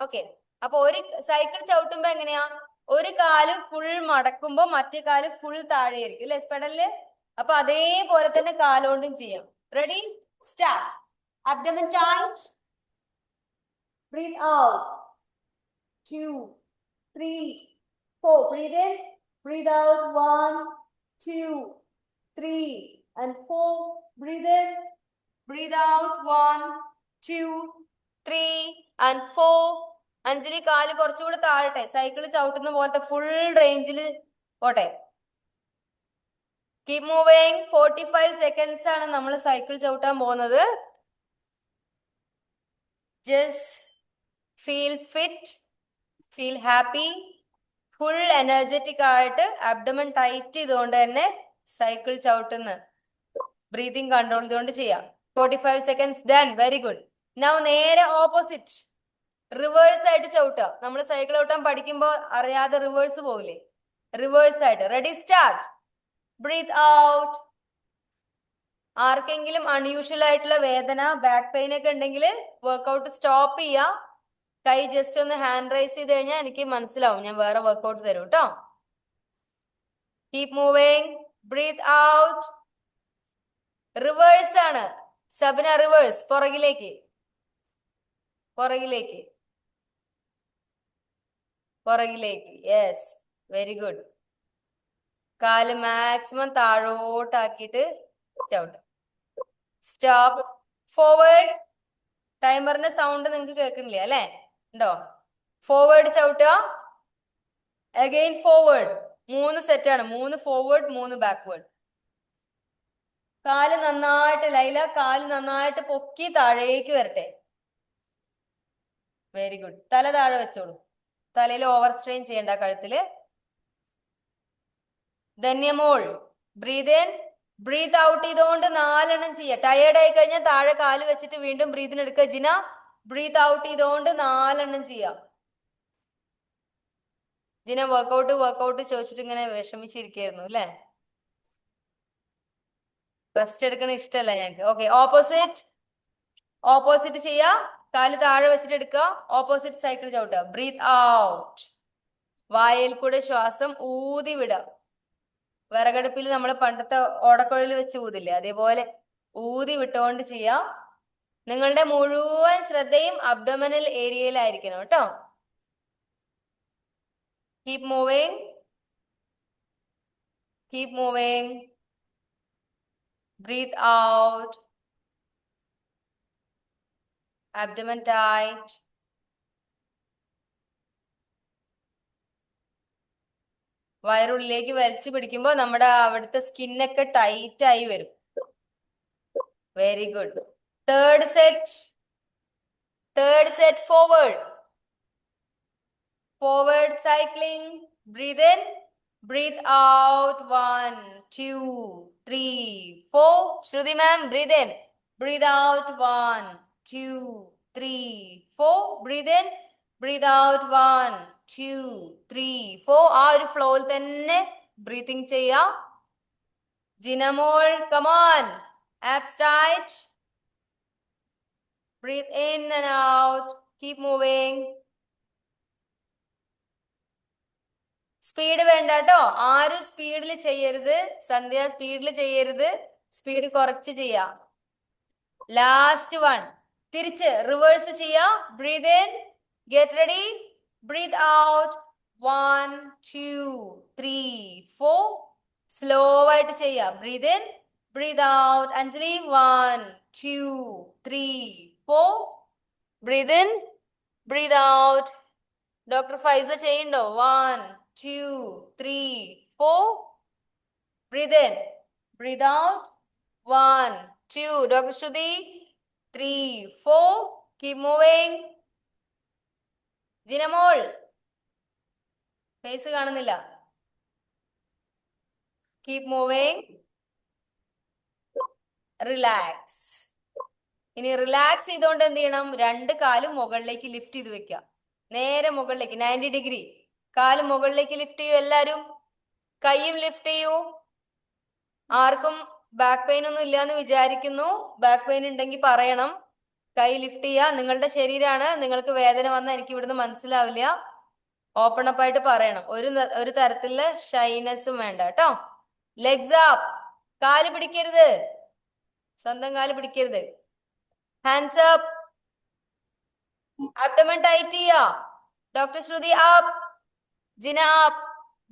[SPEAKER 1] ഓക്കെ, അപ്പൊ ഒരു സൈക്കിൾ ചവിട്ടുമ്പോ എങ്ങനെയാ? ഒരു കാല് ഫുൾ മടക്കുമ്പോ മറ്റേ കാല് ഫുൾ താഴെ ആയിരിക്കും അല്ലെ പെഡലില്. അപ്പൊ അതേപോലെ തന്നെ കാലുകൊണ്ടും ചെയ്യാം. Ready, start. Abdomen tight, breathe out, 2, 3, 4. Breathe in, breathe out, 1, 2, 3 and 4. Breathe in, breathe out, 1, 2, 3 and 4. Anjali കാല് കുറച്ചുകൂടെ താഴട്ടെ, സൈക്കിൾ ചവിട്ടുന്ന പോലത്തെ ഫുൾ റേഞ്ചിൽ പോട്ടെ. Keep moving. 45 seconds ആണ് നമ്മൾ സൈക്കിൾ ചവിട്ടാൻ പോകുന്നത്. Just feel fit, feel happy, full energetic ആയിട്ട് അബ്ഡമൻ ടൈറ്റ് ചെയ്തുകൊണ്ട് തന്നെ സൈക്കിൾ ചവിട്ടുന്ന ബ്രീതിങ് കൺട്രോൾ ചെയ്തുകൊണ്ട് ചെയ്യാം. 45 seconds done. Very good. Now നേരെ ഓപ്പോസിറ്റ് റിവേഴ്സ് ആയിട്ട് ചവിട്ടുക. നമ്മൾ സൈക്കിൾ ചവിട്ടാൻ പഠിക്കുമ്പോൾ അറിയാതെ റിവേഴ്സ് പോകില്ലേ? റിവേഴ്സ് ആയിട്ട്. Ready, start. Breathe out. ആർക്കെങ്കിലും അൺയൂഷ്വൽ ആയിട്ടുള്ള വേദന, ബാക്ക് പെയിൻ ഒക്കെ ഉണ്ടെങ്കിൽ വർക്ക്ഔട്ട് സ്റ്റോപ്പ് ചെയ്യാം. കൈ ജസ്റ്റ് ഒന്ന് ഹാൻഡ് റൈസ് ചെയ്ത് കഴിഞ്ഞാൽ എനിക്ക് മനസ്സിലാവും, ഞാൻ വേറെ വർക്ക്ഔട്ട് തരും കേട്ടോ. Keep moving. Breathe out. Reverse ആണ്. സബന റിവേഴ്സ്, പുറകിലേക്ക്, പുറകിലേക്ക്, പുറകിലേക്ക്. Yes, very good. കാല് മാക്സിമം താഴോട്ടാക്കിയിട്ട് ചവിട്ടും. സ്റ്റോപ്പ്. ഫോർവേഡ്. ടൈമറിന്റെ സൗണ്ട് നിങ്ങൾക്ക് കേൾക്കണില്ല അല്ലെ? ഉണ്ടോ? ഫോർവേഡ് ചവിട്ടുക. Again forward. 3 സെറ്റാണ്. 3 ഫോർവേഡ്, 3 ബാക്ക്വേർഡ്. കാല് നന്നായിട്ട്, ലൈല കാല് നന്നായിട്ട് പൊക്കി താഴേക്ക് വരട്ടെ. Very good. തല താഴെ വെച്ചോളൂ. തലയിൽ ഓവർ സ്ട്രെയിൻ ചെയ്യണ്ട കഴുത്തില്. ധന്യമോൾ ബ്രീത്ത് ഇൻ, ബ്രീത്ത് ഔട്ട് ചെയ്തുകൊണ്ട് 4 എണ്ണം ചെയ്യുക. ടയേർഡ് ആയി കഴിഞ്ഞാൽ താഴെ കാല് വെച്ചിട്ട് വീണ്ടും ബ്രീത്തിന് എടുക്കുക. ജിന ബ്രീത്ത് ഔട്ട് ചെയ്തുകൊണ്ട് 4 എണ്ണം ചെയ്യാം. ജിന വർക്കൗട്ട് ചോദിച്ചിട്ട് ഇങ്ങനെ വിഷമിച്ചിരിക്കുന്നു അല്ലെ? റെസ്റ്റ് എടുക്കണ ഇഷ്ടമല്ല ഞങ്ങൾക്ക്. ഓക്കെ, ഓപ്പോസിറ്റ് ചെയ്യാ. കാല് താഴെ വെച്ചിട്ട് എടുക്കുക. ഓപ്പോസിറ്റ് സൈക്കിൾ ചവിട്ടുക. Breathe out. വായയിൽ കൂടെ ശ്വാസം ഊതി വിടുക. വിറകടുപ്പിൽ നമ്മൾ പണ്ടത്തെ ഓടക്കുഴൽ വെച്ച് ഊതില്ലേ, അതേപോലെ ഊതി വിട്ടുകൊണ്ട് ചെയ്യാം. നിങ്ങളുടെ മുഴുവൻ ശ്രദ്ധയും അബ്ഡോമിനൽ ഏരിയയിലായിരിക്കണം കേട്ടോ. Keep moving, keep moving. Breathe out. Abdomen tight. വയറുള്ളിലേക്ക് വലിച്ചു പിടിക്കുമ്പോൾ നമ്മുടെ അവിടുത്തെ സ്കിന്നൊക്കെ ടൈറ്റ് ആയി വരും. Very good. Third set forward. Forward cycling. Breathe in, breathe out. 1, 2, 3, 4. Shruti ma'am, breathe in, breathe out. 1, 2, 3, 4. Breathe in, breathe out. 1, 2, 3, 4. ആ ഒരു ഫ്ലോയിൽ തന്നെ ബ്രീത്തിങ് ചെയ്യാം. ജിനമോൾ, come on. Abs tight. Breathe in and out. Keep moving. Speed വേണ്ട കേട്ടോ. ആരും സ്പീഡിൽ ചെയ്യരുത്. സന്ധ്യ സ്പീഡിൽ ചെയ്യരുത്. സ്പീഡ് കുറച്ച് ചെയ്യാം. Last one. തിരിച്ച് റിവേഴ്സ് ചെയ്യാം. Breathe in, get ready, breathe out. 1, 2, 3, 4. Slow ആയിട്ട് ചെയ്യാം. Breathe in, breathe out. Anjali 1, 2, 3, 4. Breathe in, breathe out. Doctor Faiza ചെയ്യണ്ടോ? 1, 2, 3, 4. Breathe in. Breathe out. 1, 2. Dr. Shruti. 3, 4. Keep moving. ജിനമോൾ face കാണുന്നില്ല. Keep moving. റിലാക്സ്. ഇനി റിലാക്സ് ചെയ്തുകൊണ്ട് എന്ത് ചെയ്യണം? രണ്ട് കാലും മുകളിലേക്ക് ലിഫ്റ്റ് ചെയ്ത് വെക്കുക. നേരെ മുകളിലേക്ക് 90 ഡിഗ്രി. കാല് മുകളിലേക്ക് ലിഫ്റ്റ് ചെയ്യൂ. എല്ലാരും കൈയും ലിഫ്റ്റ് ചെയ്യൂ. ആർക്കും ബാക്ക് പെയിൻ ഒന്നും ഇല്ലാന്ന് വിചാരിക്കുന്നു. ബാക്ക് പെയിൻ ഉണ്ടെങ്കിൽ പറയണം. കൈ ലിഫ്റ്റ് ചെയ്യുക. നിങ്ങളുടെ ശരീരമാണ്. നിങ്ങൾക്ക് വേദന വന്നാൽ എനിക്ക് ഇവിടുന്ന് മനസ്സിലാവില്ല. ഓപ്പൺ അപ്പ് ആയിട്ട് പറയണം. ഒരു തരത്തിലുള്ള ഷൈനെസ്സും വേണ്ട കേട്ടോ. Legs up. കാല് പിടിക്കരുത്. സ്വന്തം കാല് പിടിക്കരുത്. Hands up. അബ്ഡമൻ ടൈറ്റ് ചെയ്യുക. Doctor Shruti up. Jina up.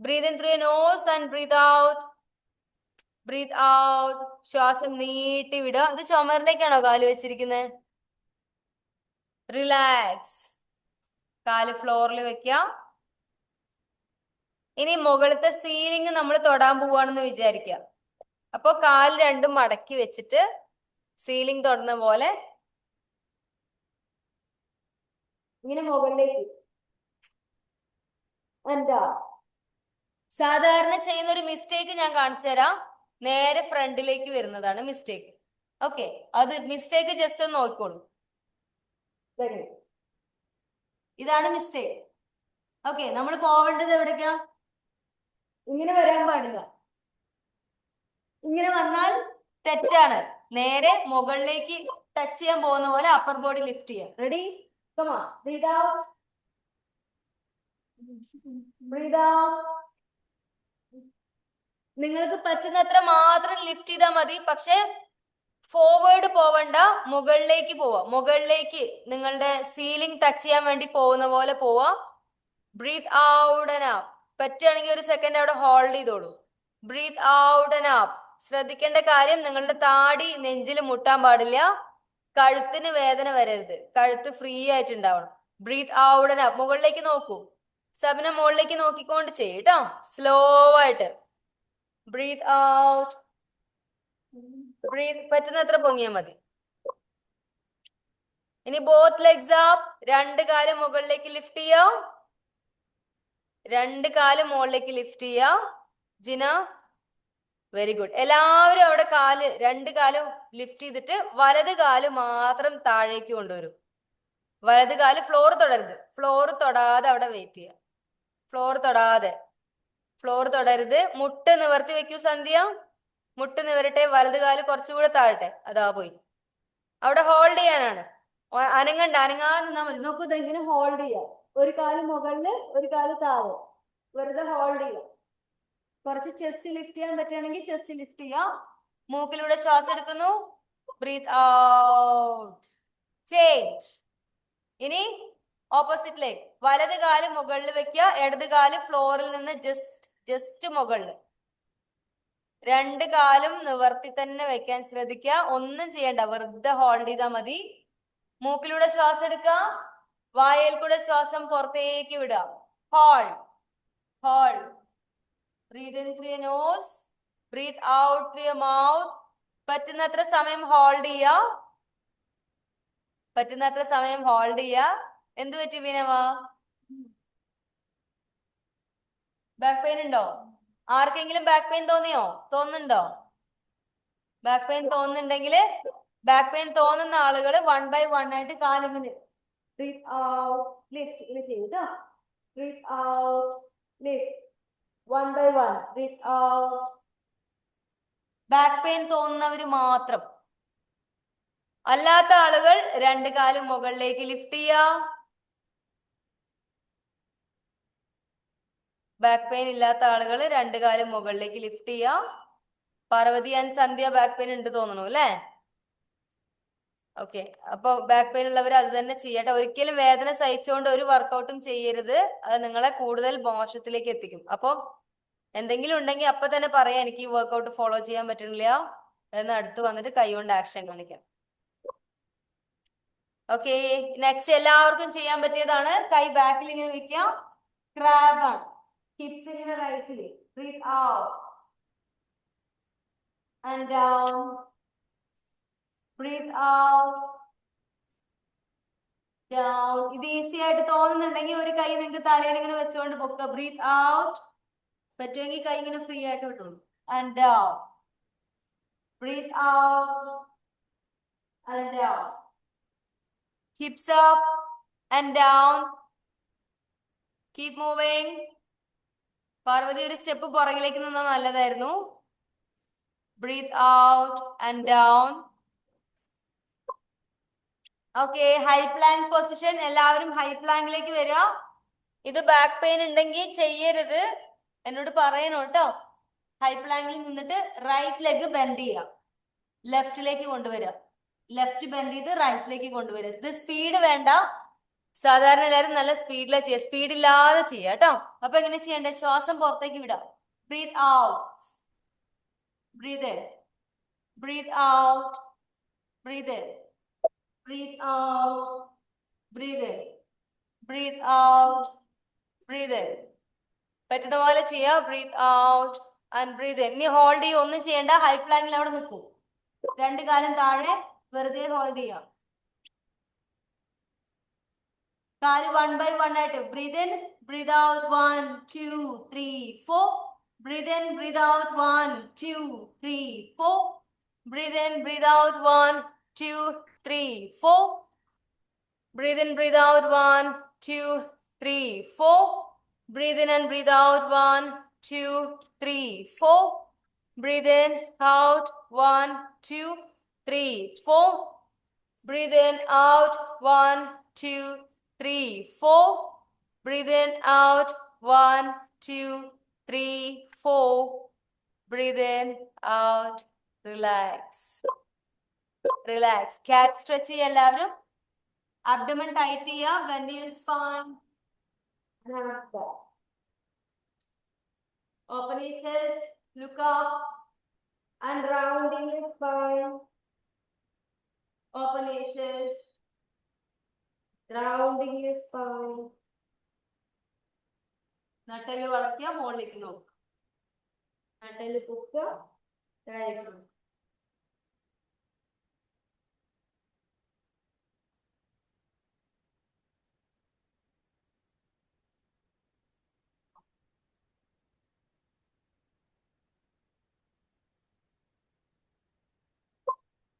[SPEAKER 1] Breathe in through your nose and breathe out. Breathe out. ശ്വാസം നീട്ടി വിടുക. ഇത് ചുമരിലേക്കാണോ കാല് വെച്ചിരിക്കുന്നത്? റിലാക്സ്. കാല് ഫ്ലോറിൽ വെക്കുക. ഇനി മുകളിലത്തെ സീലിംഗ് നമ്മൾ തൊടാൻ പോവാണെന്ന് വിചാരിക്കുക. അപ്പൊ കാല് രണ്ടും മടക്കി വെച്ചിട്ട് സീലിംഗ് തൊടുന്ന പോലെ ഇങ്ങനെ മുകളിലേക്ക്. എന്താ സാധാരണ ചെയ്യുന്ന ഒരു മിസ്റ്റേക്ക് ഞാൻ കാണിച്ചു തരാം. നേരെ ഫ്രണ്ടിലേക്ക് വരുന്നതാണ് മിസ്റ്റേക്ക്. ഓക്കെ, അത് മിസ്റ്റേക്ക് ജസ്റ്റ് ഒന്ന് നോക്കിക്കോളൂ. ഇതാണ് മിസ്റ്റേക്ക്. ഓക്കെ, നമ്മൾ പോവേണ്ടത് എവിടേക്കാ? ഇങ്ങനെ വരാൻ പാടില്ല. ഇങ്ങനെ വന്നാൽ തെറ്റാണ്. നേരെ മുകളിലേക്ക് ടച്ച് ചെയ്യാൻ പോകുന്ന പോലെ അപ്പർ ബോഡി ലിഫ്റ്റ് ചെയ്യാം. Ready? Come on. Breathe out. Breathe out. നിങ്ങൾക്ക് പറ്റുന്നത്ര മാത്രം ലിഫ്റ്റ് ചെയ്താൽ മതി. പക്ഷെ ഫോർവേഡ് പോവണ്ട, മുകളിലേക്ക് പോവാം. മുകളിലേക്ക് നിങ്ങളുടെ സീലിംഗ് ടച്ച് ചെയ്യാൻ വേണ്ടി പോകുന്ന പോലെ പോവാം. Breathe out and up. പറ്റുകയാണെങ്കിൽ ഒരു സെക്കൻഡ് അവിടെ ഹോൾഡ് ചെയ്തോളൂ. Breathe out and up. ശ്രദ്ധിക്കേണ്ട കാര്യം, നിങ്ങളുടെ താടി നെഞ്ചിൽ മുട്ടാൻ പാടില്ല. കഴുത്തിന് വേദന വരരുത്. കഴുത്ത് ഫ്രീ ആയിട്ടുണ്ടാവണം. Breathe out and up. മുകളിലേക്ക് നോക്കൂ. സബിനെ മുകളിലേക്ക് നോക്കിക്കൊണ്ട് ചെയ്യും കേട്ടോ. സ്ലോ ആയിട്ട്. Breathe out. ബ്രീത്ത് പറ്റുന്നത്ര പൊങ്ങിയാൽ മതി. ഇനി ബോത്ത് ലെഗ്സ് അപ്പ്. രണ്ട് കാലും മുകളിലേക്ക് ലിഫ്റ്റ് ചെയ്യാം. രണ്ട് കാലും മുകളിലേക്ക് ലിഫ്റ്റ് ചെയ്യാം. ജിന, വെരി ഗുഡ്. എല്ലാവരും അവിടെ രണ്ട് കാലും ലിഫ്റ്റ് ചെയ്തിട്ട് വലത് കാല് മാത്രം താഴേക്ക് കൊണ്ടുവരും. വലത് കാല് ഫ്ലോർ തൊടരുത്. ഫ്ലോർ തൊടാതെ അവിടെ വെയിറ്റ് ചെയ്യാം. ഫ്ലോർ തൊടാതെ. ഫ്ലോർ തൊടരുത്. മുട്ട് നിവർത്തി വെക്കൂ സന്ധ്യ. മുട്ട് നിവരട്ടെ. വലത് കാല് കുറച്ചുകൂടെ താഴട്ടെ. അതാ പോയി. അവിടെ ഹോൾഡ് ചെയ്യാനാണ്. അനങ്ങണ്ട. അനങ്ങാതെ നിന്നാ മതി. നോക്കൂ, ഇതെങ്ങനെ ഹോൾഡ് ചെയ്യാം. ഒരു കാല് മുകളില്, ഒരു കാല് താഴെ. വെറുതെ ഹോൾഡ് ചെയ്യാം. കുറച്ച് ചെസ്റ്റ് ലിഫ്റ്റ് ചെയ്യാൻ പറ്റുകയാണെങ്കിൽ ചെസ്റ്റ് ലിഫ്റ്റ് ചെയ്യാം. മൂക്കിലൂടെ ശ്വാസം എടുക്കുന്നു. Breathe out. ചേഞ്ച്. ഇനി ഓപ്പോസിറ്റ് ലെഗ്. വലത് കാല് മുകളിൽ വെക്കുക. ഇടത് കാല് ഫ്ലോറിൽ നിന്ന് ജസ്റ്റ് മുകളിൽ. രണ്ട് കാലും നിവർത്തി തന്നെ വെക്കാൻ ശ്രദ്ധിക്കുക. ഒന്നും ചെയ്യണ്ട. വെറുതെ ഹോൾഡ് ചെയ്താൽ മതി. മൂക്കിലൂടെ ശ്വാസം എടുക്കുക. വായയിൽ കൂടെ ശ്വാസം പുറത്തേക്ക് വിടുക. Hold. Hold. Breathe in through your nose. Breathe out through your mouth. പറ്റുന്നത്ര സമയം ഹോൾഡ് ചെയ്യുക. പറ്റുന്നത്ര സമയം ഹോൾഡ് ചെയ്യുക. എന്ത് പറ്റി വിനവ? ബാക്ക് പെയിൻ ഉണ്ടോ? ആർക്കെങ്കിലും ബാക്ക് പെയിൻ തോന്നിയോ? തോന്നുന്നുണ്ടോ? ബാക്ക് പെയിൻ തോന്നുന്നുണ്ടെങ്കിൽ, ബാക്ക് പെയിൻ തോന്നുന്ന ആളുകൾ 1 by 1 ആയിട്ട് കാലിങ്ങനെ ബ്രീത്ത് ഔട്ട് ലിഫ്റ്റ് ഇങ്ങനെ ചെയ്യും കേട്ടോ. Breathe out lift. 1 by 1. Breathe out. Back pain തോന്നുന്നവര് മാത്രം. അല്ലാത്ത ആളുകൾ രണ്ട് കാലും മുകളിലേക്ക് ലിഫ്റ്റ് ചെയ്യാം. ബാക്ക് പെയിൻ ഇല്ലാത്ത ആളുകൾ രണ്ട് കാലും മുകളിലേക്ക് ലിഫ്റ്റ് ചെയ്യാം. Parvathi and Sandhya back pain ഉണ്ട് തോന്നുന്നു അല്ലേ? ഓക്കെ, അപ്പൊ ബാക്ക് പെയിൻ ഉള്ളവർ അത് തന്നെ ചെയ്യട്ടെ. ഒരിക്കലും വേദന സഹിച്ചുകൊണ്ട് ഒരു വർക്കൗട്ടും ചെയ്യരുത്. അത് നിങ്ങളെ കൂടുതൽ മോശത്തിലേക്ക് എത്തിക്കും. അപ്പൊ എന്തെങ്കിലും ഉണ്ടെങ്കിൽ അപ്പൊ തന്നെ പറയാം, എനിക്ക് ഈ വർക്കൗട്ട് ഫോളോ ചെയ്യാൻ പറ്റുന്നില്ല എന്ന്. അടുത്ത് വന്നിട്ട് കൈ കൊണ്ട് ആക്ഷൻ കാണിക്കാം. ഓക്കെ, നെക്സ്റ്റ് എല്ലാവർക്കും ചെയ്യാൻ പറ്റിയതാണ്. കൈ ബാക്കിൽ ഇങ്ങനെ വെക്കാം. ക്രാബ് ആണ്. ഹിപ്സ് ഇങ്ങനെ റൈറ്റില്. Breathe out. And down. Breathe out. Down. ഇത് ഈസി ആയിട്ട് തോന്നുന്നുണ്ടെങ്കിൽ ഒരു കൈ നിങ്ങൾക്ക് തലയിൽ ഇങ്ങനെ വെച്ചുകൊണ്ട് പൊക്കുക. Breathe out. പറ്റുമെങ്കിൽ കൈ ഇങ്ങനെ ഫ്രീ ആയിട്ട് വിട്ടോളൂ. And down. Breathe out. And down. Hips up and down. Keep moving. Parvathi ഒരു സ്റ്റെപ്പ് പുറകിലേക്ക് നിന്നാൽ നല്ലതായിരുന്നു. Breathe out and down. Okay, high plank position. എല്ലാവരും high plankലേക്ക് വരിക. ഇത് ബാക്ക് പെയിൻ ഉണ്ടെങ്കിൽ ചെയ്യരുത്, എന്നോട് പറയണം കേട്ടോ. ഹൈ പ്ലാങ്കിൽ നിന്നിട്ട് റൈറ്റ് ലെഗ് ബെൻഡ് ചെയ്യാം, ലെഫ്റ്റിലേക്ക് കൊണ്ടുവരിക. ലെഫ്റ്റ് ബെൻഡ് ചെയ്ത് റൈറ്റിലേക്ക് കൊണ്ടുവരിക. ഇത് സ്പീഡ് വേണ്ട, സാധാരണ എല്ലാവരും നല്ല സ്പീഡിലാണ് ചെയ്യുക, സ്പീഡ് ഇല്ലാതെ ചെയ്യുക കേട്ടോ. അപ്പൊ എങ്ങനെ ചെയ്യണ്ടേ? ശ്വാസം പുറത്തേക്ക് വിടാം. Breathe out, breathe in, breathe out, breathe in, breathe out, breathe in, breathe out, breathe in. പറ്റുന്ന പോലെ ചെയ്യുക. Breathe out and breathe in. ഇനി ഹോൾഡ് ചെയ്യും, ഒന്നും ചെയ്യണ്ട. ഹൈ പ്ലാങ്കിൽ അവിടെ നിൽക്കും. രണ്ട് കാലം താഴെ വെറുതെ ഹോൾഡ് ചെയ്യാം. കാല് 1 by 1 ആയിട്ട്. Breathe in, breathe out. 1 2 3 4. Breathe in, breathe out. 1 2 3 4. Breathe in, breathe out. 1 2 3 4. Breathe in, breathe out. 1 2 3 4. Breathe in and breathe out. 1 2 3 4. Breathe in, out. 1 2 3 4. Breathe in, out. 1 2 3 4. Breathe in, out. 1 2 3 4. Breathe in, out. Relax. Relax. Cat stretch എല്ലാവരും. Abdomen tight ചെയ്യാം. Bend your spine. Open your chest. Look up and rounding your spine. Open your chest. Rounding your spine. നട്ടെല്ല് വളയ്ക്കുക, മുകളിലേക്ക് നോക്കുക. നട്ടെല്ല് പൊക്കുക, താഴേക്ക് നോക്കുക.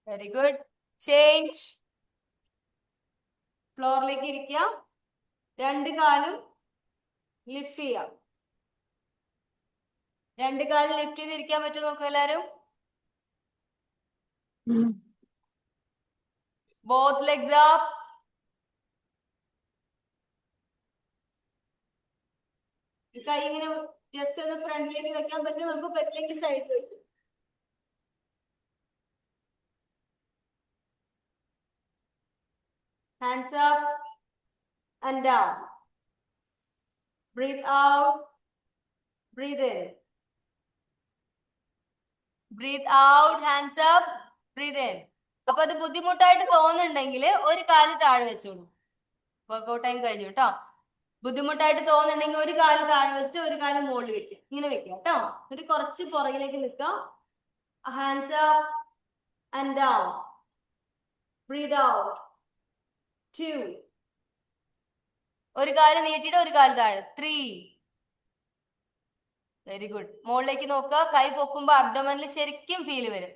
[SPEAKER 1] Very good. ചേഞ്ച്. ഫ്ലോറിലേക്ക് ഇരിക്കുക. രണ്ട് കാലും ലിഫ്റ്റ് ചെയ്യാം. രണ്ട് കാലും ലിഫ്റ്റ് ചെയ്തിരിക്കാൻ പറ്റുമോ നോക്കുക എല്ലാരും. Both legs up. കൈ ഇങ്ങനെ ജസ്റ്റ് ഒന്ന് ഫ്രണ്ടിലേക്ക് വെക്കാൻ പറ്റും, നമുക്ക് പറ്റില്ലെങ്കിൽ സൈഡിൽ വെക്കും. Hands up and down. Breathe out. Breathe in. Breathe out. Hands up. Breathe in. അപ്പൊ അത് ബുദ്ധിമുട്ടായിട്ട് തോന്നുന്നുണ്ടെങ്കിൽ ഒരു കാല് താഴെ വെച്ചോളൂ. വർക്ക്ഔട്ട് ടൈം കഴിഞ്ഞു കേട്ടോ. ബുദ്ധിമുട്ടായിട്ട് തോന്നുന്നുണ്ടെങ്കിൽ ഒരു കാല് താഴെ വെച്ചിട്ട് ഒരു കാല് മുകളിൽ വെക്കുക. ഇങ്ങനെ വെക്കുക കേട്ടോ. എന്നിട്ട് കുറച്ച് പുറകിലേക്ക് നിൽക്കാം. Hands up and down. Breathe out. 2. ഒരു കാല് നീട്ടിയിട്ട് ഒരു കാല് താഴെ. 3. Very good. മുകളിലേക്ക് നോക്കുക. കൈ പൊക്കുമ്പോ അബ്ഡോമനിൽ ശരിക്കും ഫീൽ വരും.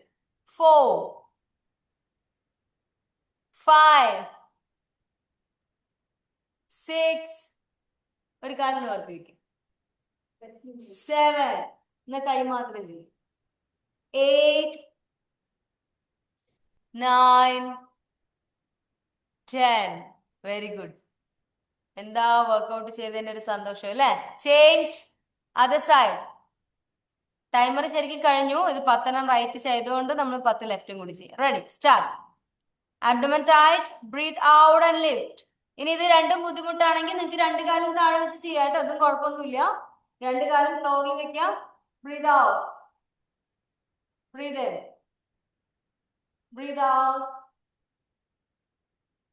[SPEAKER 1] 4. 5. 6. ഒരു കാല് നിവർത്തി വയ്ക്കും. 7. എന്ന കൈ മാത്രം ചെയ്യും. 8. 9. 10. Very good. എന്താ വർക്ക്ഔട്ട് ചെയ്തതിന്റെ ഒരു സന്തോഷം അല്ലേ. ചേഞ്ച്. Other side. ടൈമർ ശരിക്കും കഴിഞ്ഞു. ഇത് 10 റൈറ്റ് ചെയ്തുകൊണ്ട് നമ്മൾ 10 ലെഫ്റ്റും കൂടി ചെയ്യാം. Ready, start. Abdomen tight. Breathe out and lift. ഇനി ഇത് രണ്ടും ബുദ്ധിമുട്ടാണെങ്കിൽ നിങ്ങൾക്ക് രണ്ട് കാലും താഴെ വെച്ച് ചെയ്യാം കേട്ടോ. അതും കുഴപ്പമൊന്നുമില്ല. രണ്ട് കാലും ഫ്ലോറിൽ വെക്കാം. Breathe out, breathe in, breathe out,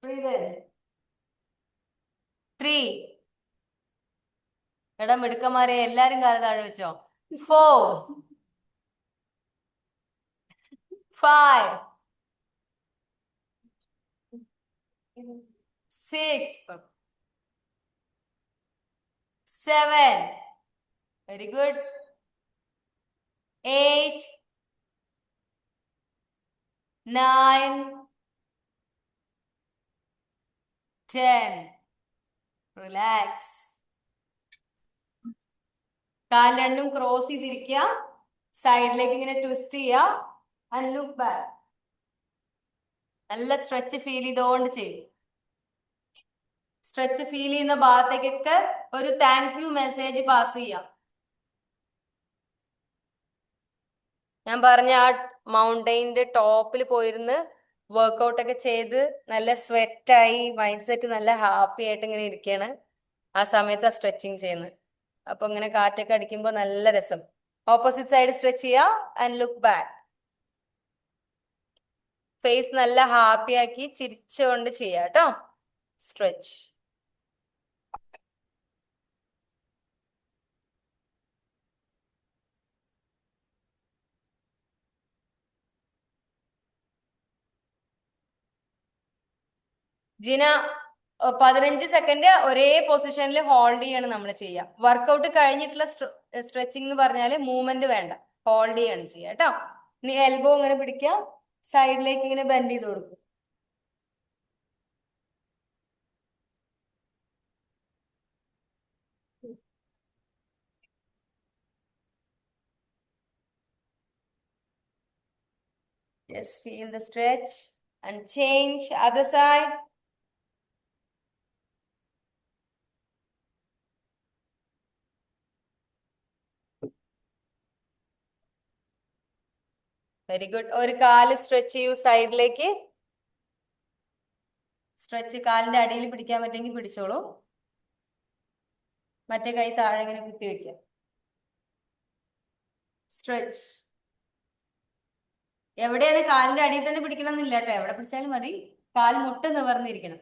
[SPEAKER 1] breathe in. 3. എടാ മിടുക്കന്മാരെ, എല്ലാരും കാലം താഴെ വെച്ചോ. 4, 5, 6, 7. Very good. 8, 9, 10. Relax. കാൽ രണ്ടും ക്രോസ് ചെയ്തിരിക്കുക. സൈഡിലേക്ക് ഇങ്ങനെ ട്വിസ്റ്റ് ചെയ്യുക. And look back. നല്ല സ്ട്രെച്ച് ഫീൽ ചെയ്തുകൊണ്ട് ചെയ്യും. സ്ട്രെച്ച് ഫീൽ ചെയ്യുന്ന ഭാഗത്തേക്കൊക്കെ ഒരു താങ്ക് യു മെസ്സേജ് പാസ് ചെയ്യാം. ഞാൻ പറഞ്ഞ ആ മൗണ്ടൈൻ്റെ ടോപ്പിൽ പോയിരുന്ന് വർക്കൗട്ട് ഒക്കെ ചെയ്ത് നല്ല സ്വെറ്റായി മൈൻഡ് സെറ്റ് നല്ല ഹാപ്പി ആയിട്ട് ഇങ്ങനെ ഇരിക്കുകയാണ്. ആ സമയത്ത് സ്ട്രെച്ചിങ് ചെയ്യുന്നത്. അപ്പൊ ഇങ്ങനെ കാറ്റൊക്കെ അടിക്കുമ്പോൾ നല്ല രസം. ഓപ്പോസിറ്റ് സൈഡ് സ്ട്രെച്ച് ചെയ്യുക ആൻഡ് ലുക്ക് ബാക്ക്. ഫേസ് നല്ല ഹാപ്പി ആക്കി ചിരിച്ചുകൊണ്ട് ചെയ്യാം കേട്ടോ. സ്ട്രെച്ച്. ജിന 15 സെക്കൻഡ് ഒരേ പൊസിഷനിൽ ഹോൾഡ് ചെയ്യാണ് നമ്മൾ ചെയ്യുക. വർക്കൗട്ട് കഴിഞ്ഞിട്ടുള്ള സ്ട്രെച്ചിങ് എന്ന് പറഞ്ഞാൽ മൂവ്മെന്റ് വേണ്ട, ഹോൾഡ് ചെയ്യാണ് ചെയ്യുക കേട്ടോ. ഇനി എൽബോ ഇങ്ങനെ പിടിക്കുക, സൈഡിലേക്ക് ഇങ്ങനെ ബെൻഡ് ചെയ്ത് കൊടുക്കും. Just feel the stretch and change other side. Very good. ഒരു കാല് സ്ട്രെച്ച് ചെയ്യൂ സൈഡിലേക്ക്. സ്ട്രെച്ച് കാലിന്റെ അടിയിൽ പിടിക്കാൻ പറ്റുമെങ്കിൽ പിടിച്ചോളൂ. മറ്റേ കൈ താഴെ ഇങ്ങനെ കുത്തി വെക്കുക. സ്ട്രെച്ച്. എവിടെയാണ് കാലിന്റെ അടിയിൽ തന്നെ പിടിക്കണം എന്നില്ല കേട്ടോ, എവിടെ പിടിച്ചാലും മതി. കാൽ മുട്ട് നിവർന്നിരിക്കണം.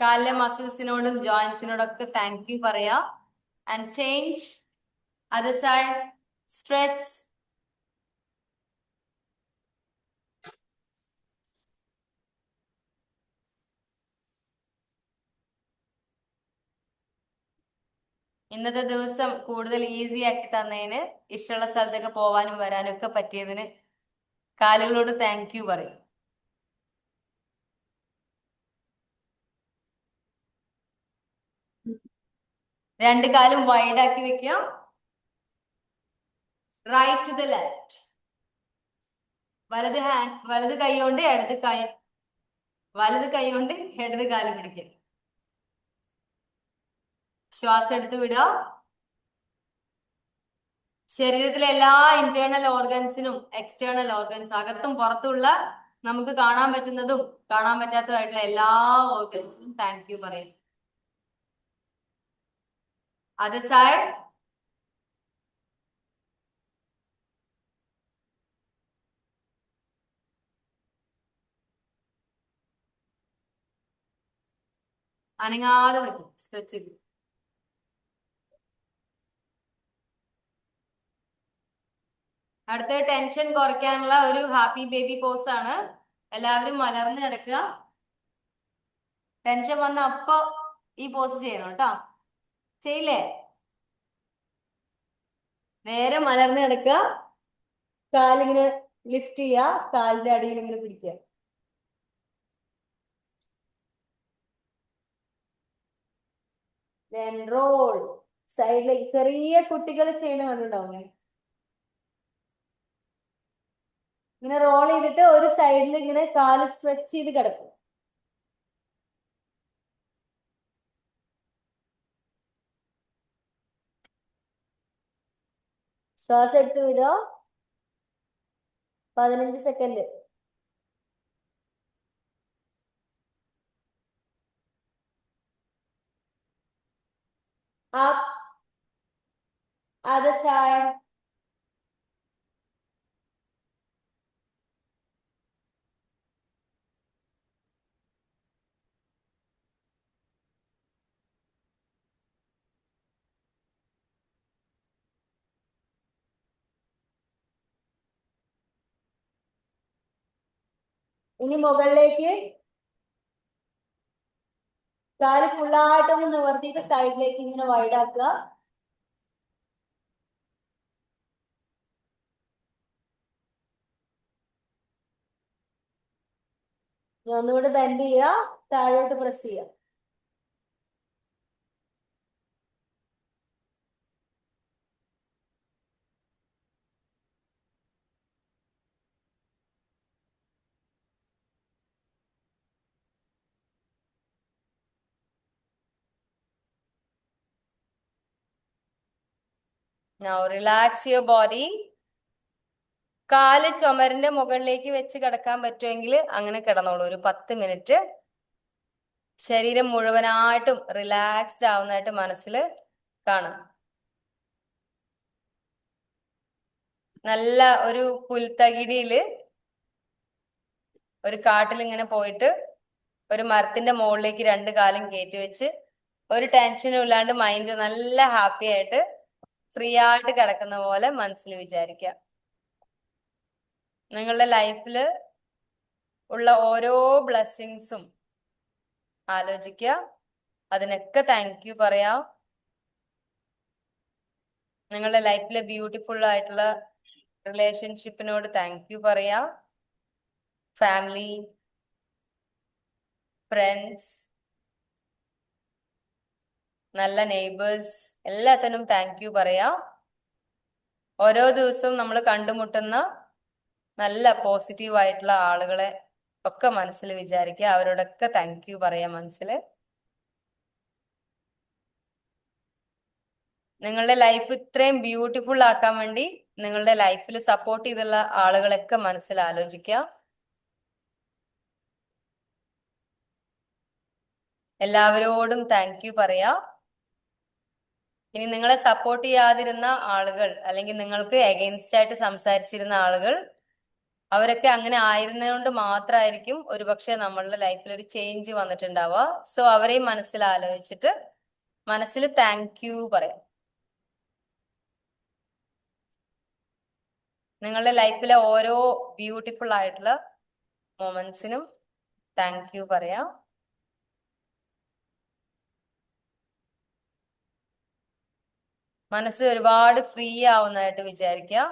[SPEAKER 1] കാലിലെ മസിൽസിനോടും ജോയിന്റ്സിനോടൊക്കെ താങ്ക് യു പറയാ. And change other side. Stretch. ഇന്നത്തെ ദിവസം കൂടുതൽ ഈസി ആക്കി തന്നതിന്, ഇഷ്ടമുള്ള സ്ഥലത്തൊക്കെ പോവാനും വരാനും ഒക്കെ പറ്റിയതിന് കാലുകളോട് താങ്ക് യു പറയും. രണ്ട് കാലും വൈഡ് ആക്കി വെക്കുക. Right to the left. വലത് കൈ കൊണ്ട് ഇടത് കൈ, വലത് കൈ കൊണ്ട് ഇടത് കാല് പിടിക്കുക. ശ്വാസം എടുത്ത് വിടുക. ശരീരത്തിലെ എല്ലാ ഇന്റേണൽ ഓർഗൻസിനും എക്സ്റ്റേണൽ ഓർഗൻസ്, അകത്തും പുറത്തുള്ള നമുക്ക് കാണാൻ പറ്റുന്നതും കാണാൻ പറ്റാത്തതായിട്ടുള്ള എല്ലാ ഓർഗൻസിനും താങ്ക് യു പറയും. Other side. അനങ്ങാതെ നിൽക്കും സ്ട്രെച്ച് ചെയ്ത്. അടുത്ത ടെൻഷൻ കുറയ്ക്കാനുള്ള ഒരു ഹാപ്പി ബേബി പോസ് ആണ്. എല്ലാവരും മലർന്ന് കിടക്കുക. ടെൻഷൻ വന്ന അപ്പൊ ഈ പോസ് ചെയ്യണം കേട്ടോ. ചെയ്യില്ലേ? നേരെ മലർന്ന് കിടക്കുക. കാലിങ്ങനെ ലിഫ്റ്റ് ചെയ്യുക, കാലിന്റെ അടിയിൽ ഇങ്ങനെ പിടിക്കുക. Then roll. സൈഡിലേക്ക് ചെറിയ കുട്ടികൾ ചെയ്യുന്ന കണ്ടുണ്ടാവുന്നേ. ഇങ്ങനെ റോൾ ചെയ്തിട്ട് ഒരു സൈഡിൽ ഇങ്ങനെ കാല് സ്ട്രെച്ച് ചെയ്ത് കിടക്കും. ശ്വാസം എടുത്ത് വിടുക. 15 സെക്കൻഡ്. Up. Other side. ഇനി മുകളിലേക്ക് കാല് ഫുള്ളായിട്ടൊന്ന് നിവർത്തിയിട്ട് സൈഡിലേക്ക് ഇങ്ങനെ വൈഡാക്കുക. ഒന്നുകൂടെ ബെൻഡ് ചെയ്യുക, താഴോട്ട് പ്രസ് ചെയ്യുക. Now relax your body. കാല് ചുമരിന്റെ മുകളിലേക്ക് വെച്ച് കിടക്കാൻ പറ്റുമെങ്കിൽ അങ്ങനെ കിടന്നോളൂ. ഒരു 10 മിനിറ്റ് ശരീരം മുഴുവനായിട്ടും റിലാക്സ്ഡ് ആവുന്നതായിട്ട് മനസ്സിൽ കാണാം. നല്ല ഒരു പുൽത്തകിടിയില് ഒരു കാട്ടിൽ ഇങ്ങനെ പോയിട്ട് ഒരു മരത്തിന്റെ മുകളിലേക്ക് 2 കാലും കയറ്റി വെച്ച് ഒരു ടെൻഷനും ഇല്ലാണ്ട് മൈൻഡ് നല്ല ഹാപ്പി ആയിട്ട് ഫ്രീ ആയിട്ട് കിടക്കുന്ന പോലെ മനസ്സിൽ വിചാരിക്കുക. നിങ്ങളുടെ ലൈഫില് ഉള്ള ഓരോ ബ്ലെസ്സിങ്സും ആലോചിക്കുക, അതിനൊക്കെ താങ്ക് യു പറയാം. നിങ്ങളുടെ ലൈഫിലെ ബ്യൂട്ടിഫുൾ ആയിട്ടുള്ള റിലേഷൻഷിപ്പിനോട് താങ്ക് യു പറയാം. ഫാമിലി, ഫ്രണ്ട്സ്, നല്ല നെയ്ബേഴ്സ്, എല്ലാത്തിനും താങ്ക് യു പറയാം. ഓരോ ദിവസവും നമ്മൾ കണ്ടുമുട്ടുന്ന നല്ല പോസിറ്റീവ് ആയിട്ടുള്ള ആളുകളെ ഒക്കെ മനസ്സിൽ വിചാരിക്കുക, അവരോടൊക്കെ താങ്ക് യു പറയാം മനസ്സിൽ. നിങ്ങളുടെ ലൈഫ് ഇത്രയും ബ്യൂട്ടിഫുൾ ആക്കാൻ വേണ്ടി നിങ്ങളുടെ ലൈഫിൽ സപ്പോർട്ട് ചെയ്തുള്ള ആളുകളൊക്കെ മനസ്സിൽ ആലോചിക്കുക. എല്ലാവരോടും താങ്ക് യു പറയാം. ഇനി നിങ്ങളെ സപ്പോർട്ട് ചെയ്യാതിരുന്ന ആളുകൾ അല്ലെങ്കിൽ നിങ്ങൾക്ക് എഗെയിൻസ്റ്റ് ആയിട്ട് സംസാരിച്ചിരുന്ന ആളുകൾ, അവരൊക്കെ അങ്ങനെ ആയിരുന്നതുകൊണ്ട് മാത്രമായിരിക്കും ഒരുപക്ഷെ നമ്മളുടെ ലൈഫിൽ ഒരു ചേഞ്ച് വന്നിട്ടുണ്ടാവുക. സോ അവരെയും മനസ്സിൽ ആലോചിച്ചിട്ട് മനസ്സിൽ താങ്ക് യു പറയാം. നിങ്ങളുടെ ലൈഫിലെ ഓരോ ബ്യൂട്ടിഫുൾ ആയിട്ടുള്ള മൊമെന്റ്സിനും താങ്ക് യു പറയാം. മനസ്സ് ഒരുപാട് ഫ്രീ ആവുന്നതായിട്ട് വിചാരിക്കുക.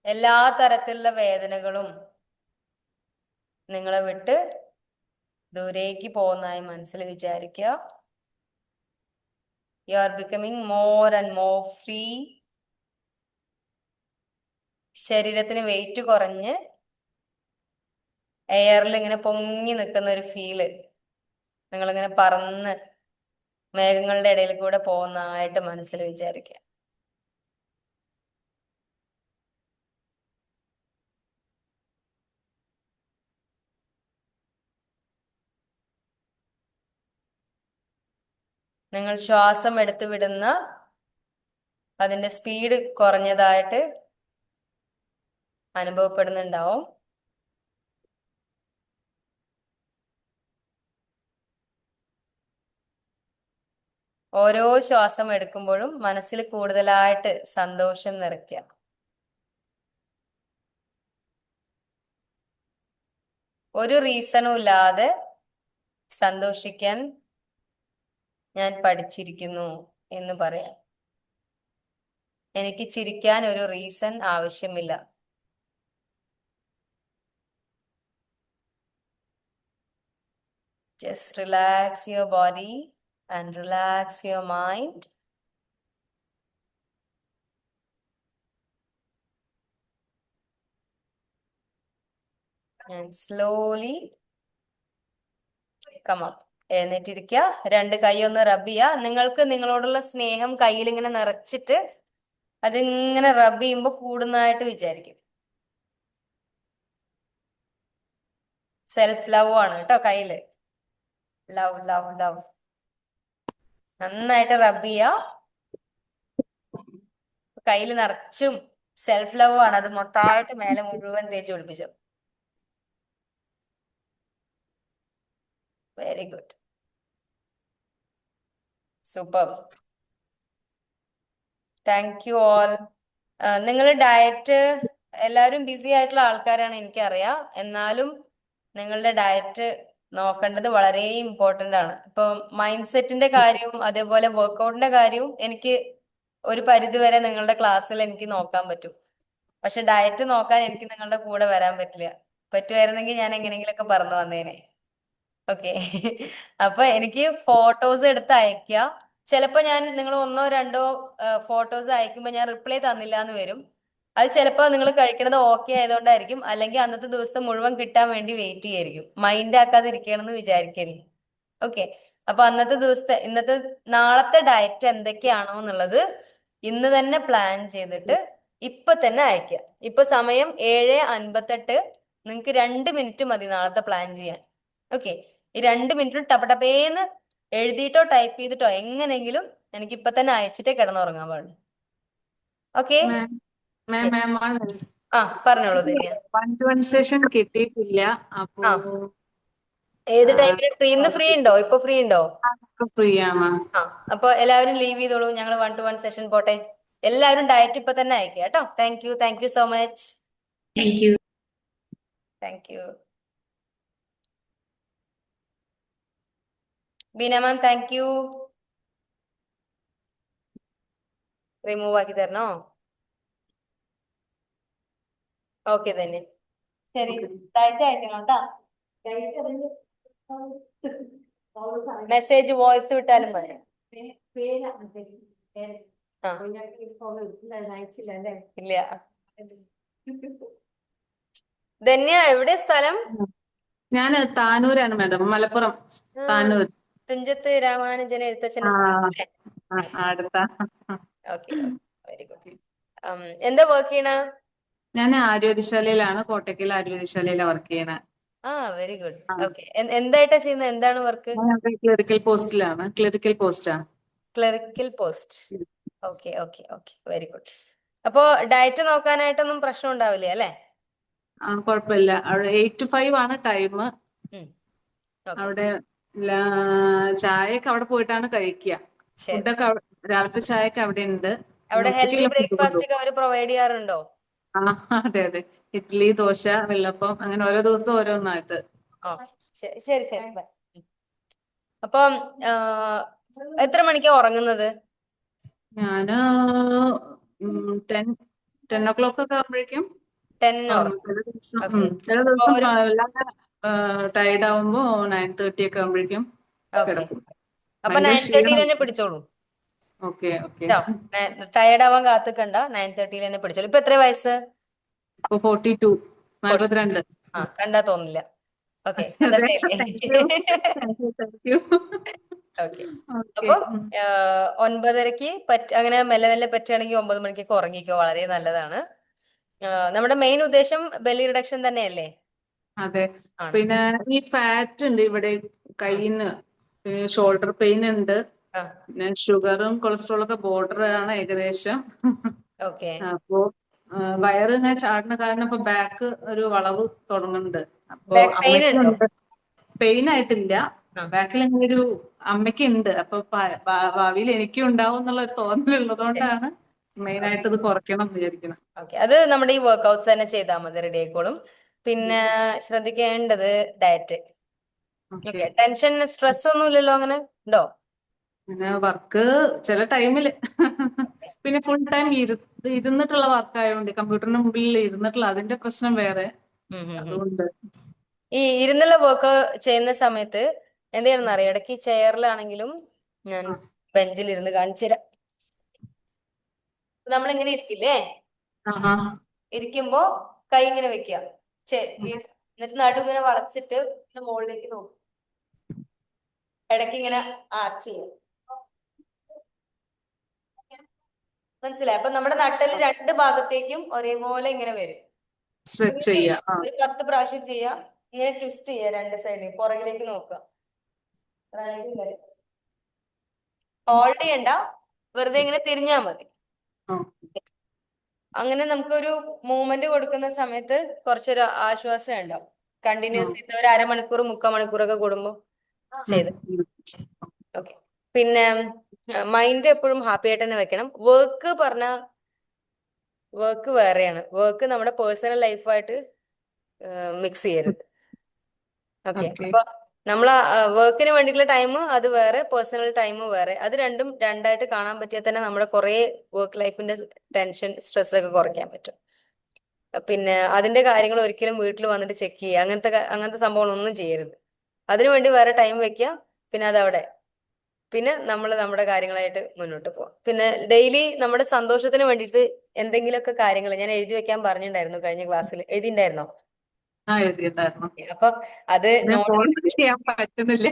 [SPEAKER 1] എല്ലാ തരത്തിലുള്ള വേദനകളും നിങ്ങളെ വിട്ട് ദൂരേക്ക് പോകുന്നതായി മനസ്സിൽ വിചാരിക്കുക. You are becoming more and more free. ശരീരത്തിന് വെയിറ്റ് കുറഞ്ഞ് എയറിൽ ഇങ്ങനെ പൊങ്ങി നിൽക്കുന്ന ഒരു ഫീല്, നിങ്ങളിങ്ങനെ പറന്ന് മേഘങ്ങളുടെ ഇടയിൽ കൂടെ പോകുന്നതായിട്ട് മനസ്സിൽ വിചാരിക്കുക. നിങ്ങൾ ശ്വാസം എടുത്തു വിടുന്ന അതിന്റെ സ്പീഡ് കുറഞ്ഞതായിട്ട് അനുഭവപ്പെടുന്നുണ്ടാവും. ഓരോ ശ്വാസം എടുക്കുമ്പോഴും മനസ്സിൽ കൂടുതലായിട്ട് സന്തോഷം നിറയ്ക്കുക. ഒരു റീസണും ഇല്ലാതെ സന്തോഷിക്കാൻ ഞാൻ പഠിച്ചിരിക്കുന്നു എന്ന് പറയാം. എനിക്ക് ചിരിക്കാൻ ഒരു റീസൺ ആവശ്യമില്ല. Just relax your body and relax your mind. And slowly come up. എഴുന്നേറ്റിരിക്കുക, 2 കൈ ഒന്ന് റബ് ചെയ്യുക. നിങ്ങൾക്ക് നിങ്ങളോടുള്ള സ്നേഹം കയ്യിൽ ഇങ്ങനെ നിറച്ചിട്ട് അതിങ്ങനെ റബ് ചെയ്യുമ്പോൾ കൂടുന്നതായിട്ട് വിചാരിക്കും. സെൽഫ് ലവ് ആണ് കേട്ടോ കയ്യില്. Love love love. നന്നായിട്ട് റബ് ചെയ്യുക. കയ്യിൽ നിറച്ചും സെൽഫ് ലവ് ആണ്, അത് മൊത്തമായിട്ട് മേലെ മുഴുവൻ തേച്ച് പിടിപ്പിച്ചു. Very good. Super. Thank you all. നിങ്ങൾ ഡയറ്റ് എല്ലാവരും ബിസി ആയിട്ടുള്ള ആൾക്കാരാണ് എനിക്കറിയാം. എന്നാലും നിങ്ങളുടെ ഡയറ്റ് നോക്കേണ്ടത് വളരെ ഇമ്പോർട്ടന്റ് ആണ്. ഇപ്പൊ മൈൻഡ് സെറ്റിന്റെ കാര്യവും അതേപോലെ വർക്കൗട്ടിന്റെ കാര്യവും എനിക്ക് ഒരു പരിധി വരെ നിങ്ങളുടെ ക്ലാസ്സിൽ എനിക്ക് നോക്കാൻ പറ്റും. പക്ഷെ ഡയറ്റ് നോക്കാൻ എനിക്ക് നിങ്ങളുടെ കൂടെ വരാൻ പറ്റില്ല. പറ്റുമായിരുന്നെങ്കിൽ ഞാൻ എങ്ങനെയെങ്കിലൊക്കെ പറന്നു വന്നേനെ. ഓക്കെ. അപ്പൊ എനിക്ക് ഫോട്ടോസ് എടുത്ത് അയക്കുക. ചിലപ്പോ ഞാൻ നിങ്ങൾ ഒന്നോ രണ്ടോ ഫോട്ടോസ് അയക്കുമ്പോൾ ഞാൻ റിപ്ലൈ തന്നില്ല എന്ന് വരും. അത് ചിലപ്പോ നിങ്ങൾ കഴിക്കണത് ഓക്കെ ആയതുകൊണ്ടായിരിക്കും, അല്ലെങ്കിൽ അന്നത്തെ ദിവസത്തെ മുഴുവൻ കിട്ടാൻ വേണ്ടി വെയിറ്റ് ചെയ്യായിരിക്കും. മൈൻഡ് ആക്കാതിരിക്കണമെന്ന് വിചാരിക്കരുത്. ഓക്കെ. അപ്പൊ ഇന്നത്തെ നാളത്തെ ഡയറ്റ് എന്തൊക്കെയാണോ എന്നുള്ളത് ഇന്ന് തന്നെ പ്ലാൻ ചെയ്തിട്ട് ഇപ്പൊ തന്നെ അയക്കുക. ഇപ്പൊ സമയം 7:58. നിങ്ങൾക്ക് 2 മിനിറ്റ് മതി നാളത്തെ പ്ലാൻ ചെയ്യാൻ. ഓക്കെ. ഈ 2 മിനിറ്റും ടപ്പേന്ന് എഴുതിയിട്ടോ ടൈപ്പ് ചെയ്തിട്ടോ എങ്ങനെയെങ്കിലും എനിക്ക് ഇപ്പൊ തന്നെ അയച്ചിട്ടേ കിടന്നുറങ്ങാൻ പാടുള്ളൂ. ഓക്കെ. ആ പറഞ്ഞോളൂ ധന്യ.
[SPEAKER 2] 1-to-1 സെഷൻ കിട്ടിയിട്ടില്ല. അപ്പോ
[SPEAKER 1] ആ ഏത് ടൈമില് ഫ്രീ ഉണ്ടോ? ഇപ്പൊ ഫ്രീ ഉണ്ടോ?
[SPEAKER 2] ഫ്രീ ആണ്.
[SPEAKER 1] ആ അപ്പൊ എല്ലാവരും ലീവ് ചെയ്തോളൂ. ഞങ്ങൾ 1-to-1 സെഷൻ പോട്ടെ. എല്ലാവരും ഡയറ്റ് ഇപ്പൊ തന്നെ അയക്കുക കേട്ടോ. Thank you so much. Thank you Beena ma'am. Thank you. Remove ആക്കി തരണോ? ഓക്കെ തന്നെ. ശരി, ഡയറ്റ് അയക്കണം കേട്ടോ. മെസ്സേജ് വോയിസ് വിട്ടാലും മതി. ആ ഇല്ല. ധന്യ എവിടെ സ്ഥലം?
[SPEAKER 2] ഞാൻ താനൂരാണ് മാഡം, മലപ്പുറം താനൂർ.
[SPEAKER 1] തുഞ്ചത്ത് രാമാനുജൻ എഴുത്തച്ഛന്റെ
[SPEAKER 2] അടുത്ത.
[SPEAKER 1] ഓക്കെ. Very good. എന്താ വർക്ക് ചെയ്യണ?
[SPEAKER 2] ഞാൻ ആര്യവൈദ്യശാലയിലാണ്, കോട്ടക്കൽ ആര്യവൈദ്യശാലയിലാണ് വർക്ക് ചെയ്യണ.
[SPEAKER 1] ആ വെരി ഗുഡ്. ഓക്കെ. എന്തായിട്ടാ ചെയ്യുന്നത്? എന്താണ് വർക്ക്?
[SPEAKER 2] ക്ലറിക്കൽ പോസ്റ്റിലാണ്. ക്ലറിക്കൽ പോസ്റ്റാണ്.
[SPEAKER 1] Clerical post. Okay okay okay. Very good. അപ്പോ ഡയറ്റ് നോക്കാനായിട്ടൊന്നും പ്രശ്നം ഉണ്ടാവില്ല അല്ലേ?
[SPEAKER 2] കുഴപ്പമില്ല. അവിടെ 8 to 5 ആണ് ടൈം. അവിടെ ചായയൊക്കെ അവിടെ പോയിട്ടാണ് കഴിക്കുക. ഫുഡൊക്കെ രാവിലത്തെ ചായയൊക്കെ അവിടെ ഉണ്ട്.
[SPEAKER 1] അവിടെ ഹെൽത്തി ബ്രേക്ക്ഫാസ്റ്റ് ഒക്കെ അവർ പ്രൊവൈഡ് ചെയ്യാറുണ്ടോ?
[SPEAKER 2] അതെ അതെ. ഇഡ്ഡലി, ദോശ, വെള്ളപ്പം, അങ്ങനെ ഓരോ ദിവസം ഓരോന്നായിട്ട്.
[SPEAKER 1] ശരി ശരി. അപ്പം എത്ര മണിക്കാ ഉറങ്ങുന്നത്?
[SPEAKER 2] ഞാന് 10 o'clock ഒക്കെ ആകുമ്പോഴേക്കും.
[SPEAKER 1] 10
[SPEAKER 2] ചില ദിവസം വല്ലാതെ ടയർഡ് ആവുമ്പോ 9:30 ഒക്കെ ആകുമ്പോഴേക്കും കിടക്കും.
[SPEAKER 1] അപ്പൊ 9:30 തന്നെ പിടിച്ചോളൂ.
[SPEAKER 2] Okay okay.
[SPEAKER 1] ടയർഡ് ആവാൻ കാത്തുക്കണ്ട. 9:30 തന്നെ പിടിച്ചോളൂ. ഇപ്പൊ എത്ര വയസ്സ്?
[SPEAKER 2] 42. 42.
[SPEAKER 1] ആ കണ്ടാ തോന്നില്ല. ഓക്കെ. ഓക്കെ. അപ്പൊ 9:30-ക്ക് അങ്ങനെ മെല്ലെ മെല്ലെ പറ്റുകയാണെങ്കിൽ 9 മണിക്കൊക്കെ ഉറങ്ങിക്കോ. വളരെ നല്ലതാണ്. നമ്മുടെ മെയിൻ ഉദ്ദേശം ബെല്ലി റിഡക്ഷൻ തന്നെയല്ലേ?
[SPEAKER 2] അതെ. പിന്നെ ഈ ഫാറ്റ് ഉണ്ട് ഇവിടെ കയ്യിന്, ഷോൾഡർ പെയിൻ ഉണ്ട്, പിന്നെ ഷുഗറും കൊളസ്ട്രോളും ഒക്കെ ബോർഡർ ആണ് ഏകദേശം. അപ്പോ വയറ് ഇങ്ങനെ ചാടുന്ന കാരണം ഇപ്പൊ ബാക്ക് ഒരു വളവ് തുടങ്ങുന്നുണ്ട്. അപ്പൊ അമ്മയ്ക്കുണ്ട്. പെയിൻ ആയിട്ടില്ല, ബാക്കിൽ ഇങ്ങനെ ഒരു അമ്മയ്ക്കുണ്ട്. അപ്പൊ ഭാവിയിൽ എനിക്കും ഉണ്ടാവും എന്നുള്ള ഒരു തോന്നലുള്ളതുകൊണ്ടാണ് മെയിൻ ആയിട്ട് ഇത് കുറയ്ക്കണം എന്ന് വിചാരിക്കണം.
[SPEAKER 1] അത് നമ്മുടെ ഈ വർക്ക്ഔട്ട്സ് തന്നെ ചെയ്താൽ മതി, റെഡി ആയിക്കോളും. പിന്നെ ശ്രദ്ധിക്കേണ്ടത് ഡയറ്റ്. ടെൻഷൻ സ്ട്രെസ് ഒന്നും ഇല്ലല്ലോ? അങ്ങനെ ഉണ്ടോ?
[SPEAKER 2] പിന്നെ വർക്ക് ചില ടൈമില്, പിന്നെ ഫുൾ ടൈം ഇരുന്നിട്ടുള്ള വർക്ക് ആയതുകൊണ്ട് കമ്പ്യൂട്ടറിന് മുമ്പിൽ ഇരുന്നിട്ടുള്ള അതിന്റെ പ്രശ്നം വേറെ. അതുകൊണ്ട്
[SPEAKER 1] ഈ ഇരുന്നുള്ള വർക്ക് ചെയ്യുന്ന സമയത്ത് എന്ത് ചെയ്യണമെന്ന് അറിയാം? ഇടയ്ക്ക് ചെയറിലാണെങ്കിലും ഞാൻ ബെഞ്ചിൽ ഇരുന്ന് കാണിച്ചു തരാം. നമ്മളിങ്ങനെ ഇരിക്കില്ലേ? ഇരിക്കുമ്പോ കൈ ഇങ്ങനെ വെക്കുക, എന്നിട്ട് നടു ഇങ്ങനെ വളച്ചിട്ട് മുകളിലേക്ക് നോക്കും. ഇടയ്ക്ക് ഇങ്ങനെ ആർച്ച് ചെയ്യാം. മനസ്സിലായി? അപ്പൊ നമ്മുടെ നട്ടല് 2 ഭാഗത്തേക്കും ഒരേപോലെ ഇങ്ങനെ വരും. ഒരു 10 പ്രാവശ്യം ചെയ്യാം. ഇങ്ങനെ ട്വിസ്റ്റ് ചെയ്യുക 2 സൈഡിൽ, പുറകിലേക്ക് നോക്കുക. ഹോൾഡ് ചെയ്യണ്ട, വെറുതെ ഇങ്ങനെ തിരിഞ്ഞാ മതി. അങ്ങനെ നമുക്കൊരു മൂവ്മെന്റ് കൊടുക്കുന്ന സമയത്ത് കുറച്ചൊരു ആശ്വാസം ഉണ്ടാവും. കണ്ടിന്യൂസ് ഒരു 1/2 മണിക്കൂർ 3/4 മണിക്കൂറൊക്കെ കൂടുമ്പോ ചെയ്ത്. ഓക്കെ. പിന്നെ മൈൻഡ് എപ്പോഴും ഹാപ്പി ആയിട്ട് തന്നെ വെക്കണം. വർക്ക് വേറെയാണ്. വർക്ക് നമ്മുടെ പേഴ്സണൽ ലൈഫായിട്ട് മിക്സ് ചെയ്യരുത്. Okay,
[SPEAKER 2] okay.
[SPEAKER 1] അപ്പൊ നമ്മൾ വർക്കിന് വേണ്ടിയിട്ടുള്ള ടൈം അത് വേറെ, പേഴ്സണൽ ടൈം വേറെ. അത് രണ്ടും രണ്ടായിട്ട് കാണാൻ പറ്റിയാൽ തന്നെ നമ്മുടെ കുറെ വർക്ക് ലൈഫിന്റെ ടെൻഷൻ, സ്ട്രെസ് ഒക്കെ കുറയ്ക്കാൻ പറ്റും. പിന്നെ അതിന്റെ കാര്യങ്ങൾ ഒരിക്കലും വീട്ടിൽ വന്നിട്ട് ചെക്ക് ചെയ്യുക, അങ്ങനത്തെ സംഭവങ്ങളൊന്നും ചെയ്യരുത്. അതിനുവേണ്ടി വേറെ ടൈം വെക്കുക, പിന്നെ അതവിടെ. പിന്നെ നമ്മൾ നമ്മുടെ കാര്യങ്ങളായിട്ട് മുന്നോട്ട് പോവാം. പിന്നെ ഡെയിലി നമ്മുടെ സന്തോഷത്തിന് വേണ്ടിയിട്ട് എന്തെങ്കിലുമൊക്കെ കാര്യങ്ങൾ ഞാൻ എഴുതി വെക്കാൻ പറഞ്ഞിട്ടുണ്ടായിരുന്നു കഴിഞ്ഞ ക്ലാസ്സിൽ. എഴുതിണ്ടായിരുന്നോ?
[SPEAKER 2] എഴുതിയിട്ടുണ്ടായിരുന്നു.
[SPEAKER 1] അപ്പൊ അത് നോട്ട്
[SPEAKER 2] ഫോൺ
[SPEAKER 1] ചെയ്തിട്ട്
[SPEAKER 2] ചെയ്യാൻ പറ്റുന്നില്ല.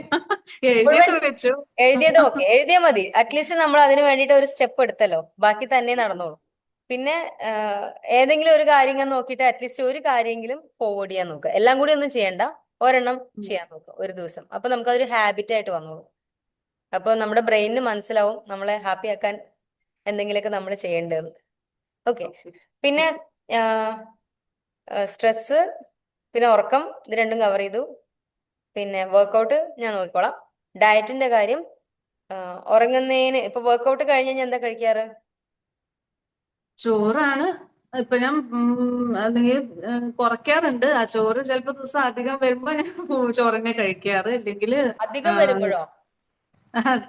[SPEAKER 1] മുഴുവൻ
[SPEAKER 2] എഴുതിയൊക്കെ വെച്ചു.
[SPEAKER 1] എഴുതിയത് ഓക്കെ, എഴുതിയാൽ മതി. അറ്റ്ലീസ്റ്റ് നമ്മൾ അതിന് വേണ്ടിയിട്ട് ഒരു സ്റ്റെപ്പ് എടുത്തല്ലോ, ബാക്കി തന്നെ നടന്നോളൂ. പിന്നെ ഏതെങ്കിലും ഒരു കാര്യം നോക്കിയിട്ട് അറ്റ്ലീസ്റ്റ് ഒരു കാര്യമെങ്കിലും ഫോർവേഡ് ചെയ്യാൻ നോക്കുക. എല്ലാം കൂടി ഒന്നും ചെയ്യണ്ട, ഒരെണ്ണം ചെയ്യാൻ നോക്കുക ഒരു ദിവസം. അപ്പൊ നമുക്ക് അതൊരു ഹാബിറ്റ് ആയിട്ട് വന്നോളൂ. അപ്പൊ നമ്മുടെ ബ്രെയിനിന് മനസ്സിലാവും നമ്മളെ ഹാപ്പി ആക്കാൻ എന്തെങ്കിലുമൊക്കെ നമ്മൾ ചെയ്യേണ്ടതെന്ന്. ഓക്കെ, പിന്നെ സ്ട്രെസ്, പിന്നെ ഉറക്കം, ഇത് രണ്ടും കവർ ചെയ്തു. പിന്നെ വർക്കൗട്ട് ഞാൻ നോക്കിക്കോളാം. ഡയറ്റിന്റെ കാര്യം, ഉറങ്ങുന്നതിന് ഇപ്പൊ വർക്കൗട്ട് കഴിഞ്ഞ് കഴിഞ്ഞാൽ എന്താ കഴിക്കാറ്?
[SPEAKER 2] ചോറാണ് ഇപ്പൊ ഞാൻ അല്ലെങ്കിൽ കുറയ്ക്കാറുണ്ട്. ആ ചോറ് ചിലപ്പോ ദിവസം അധികം വരുമ്പോ ഞാൻ ചോറിനെ കഴിക്കാറ്. അല്ലെങ്കിൽ
[SPEAKER 1] അധികം വരുമ്പോഴോ?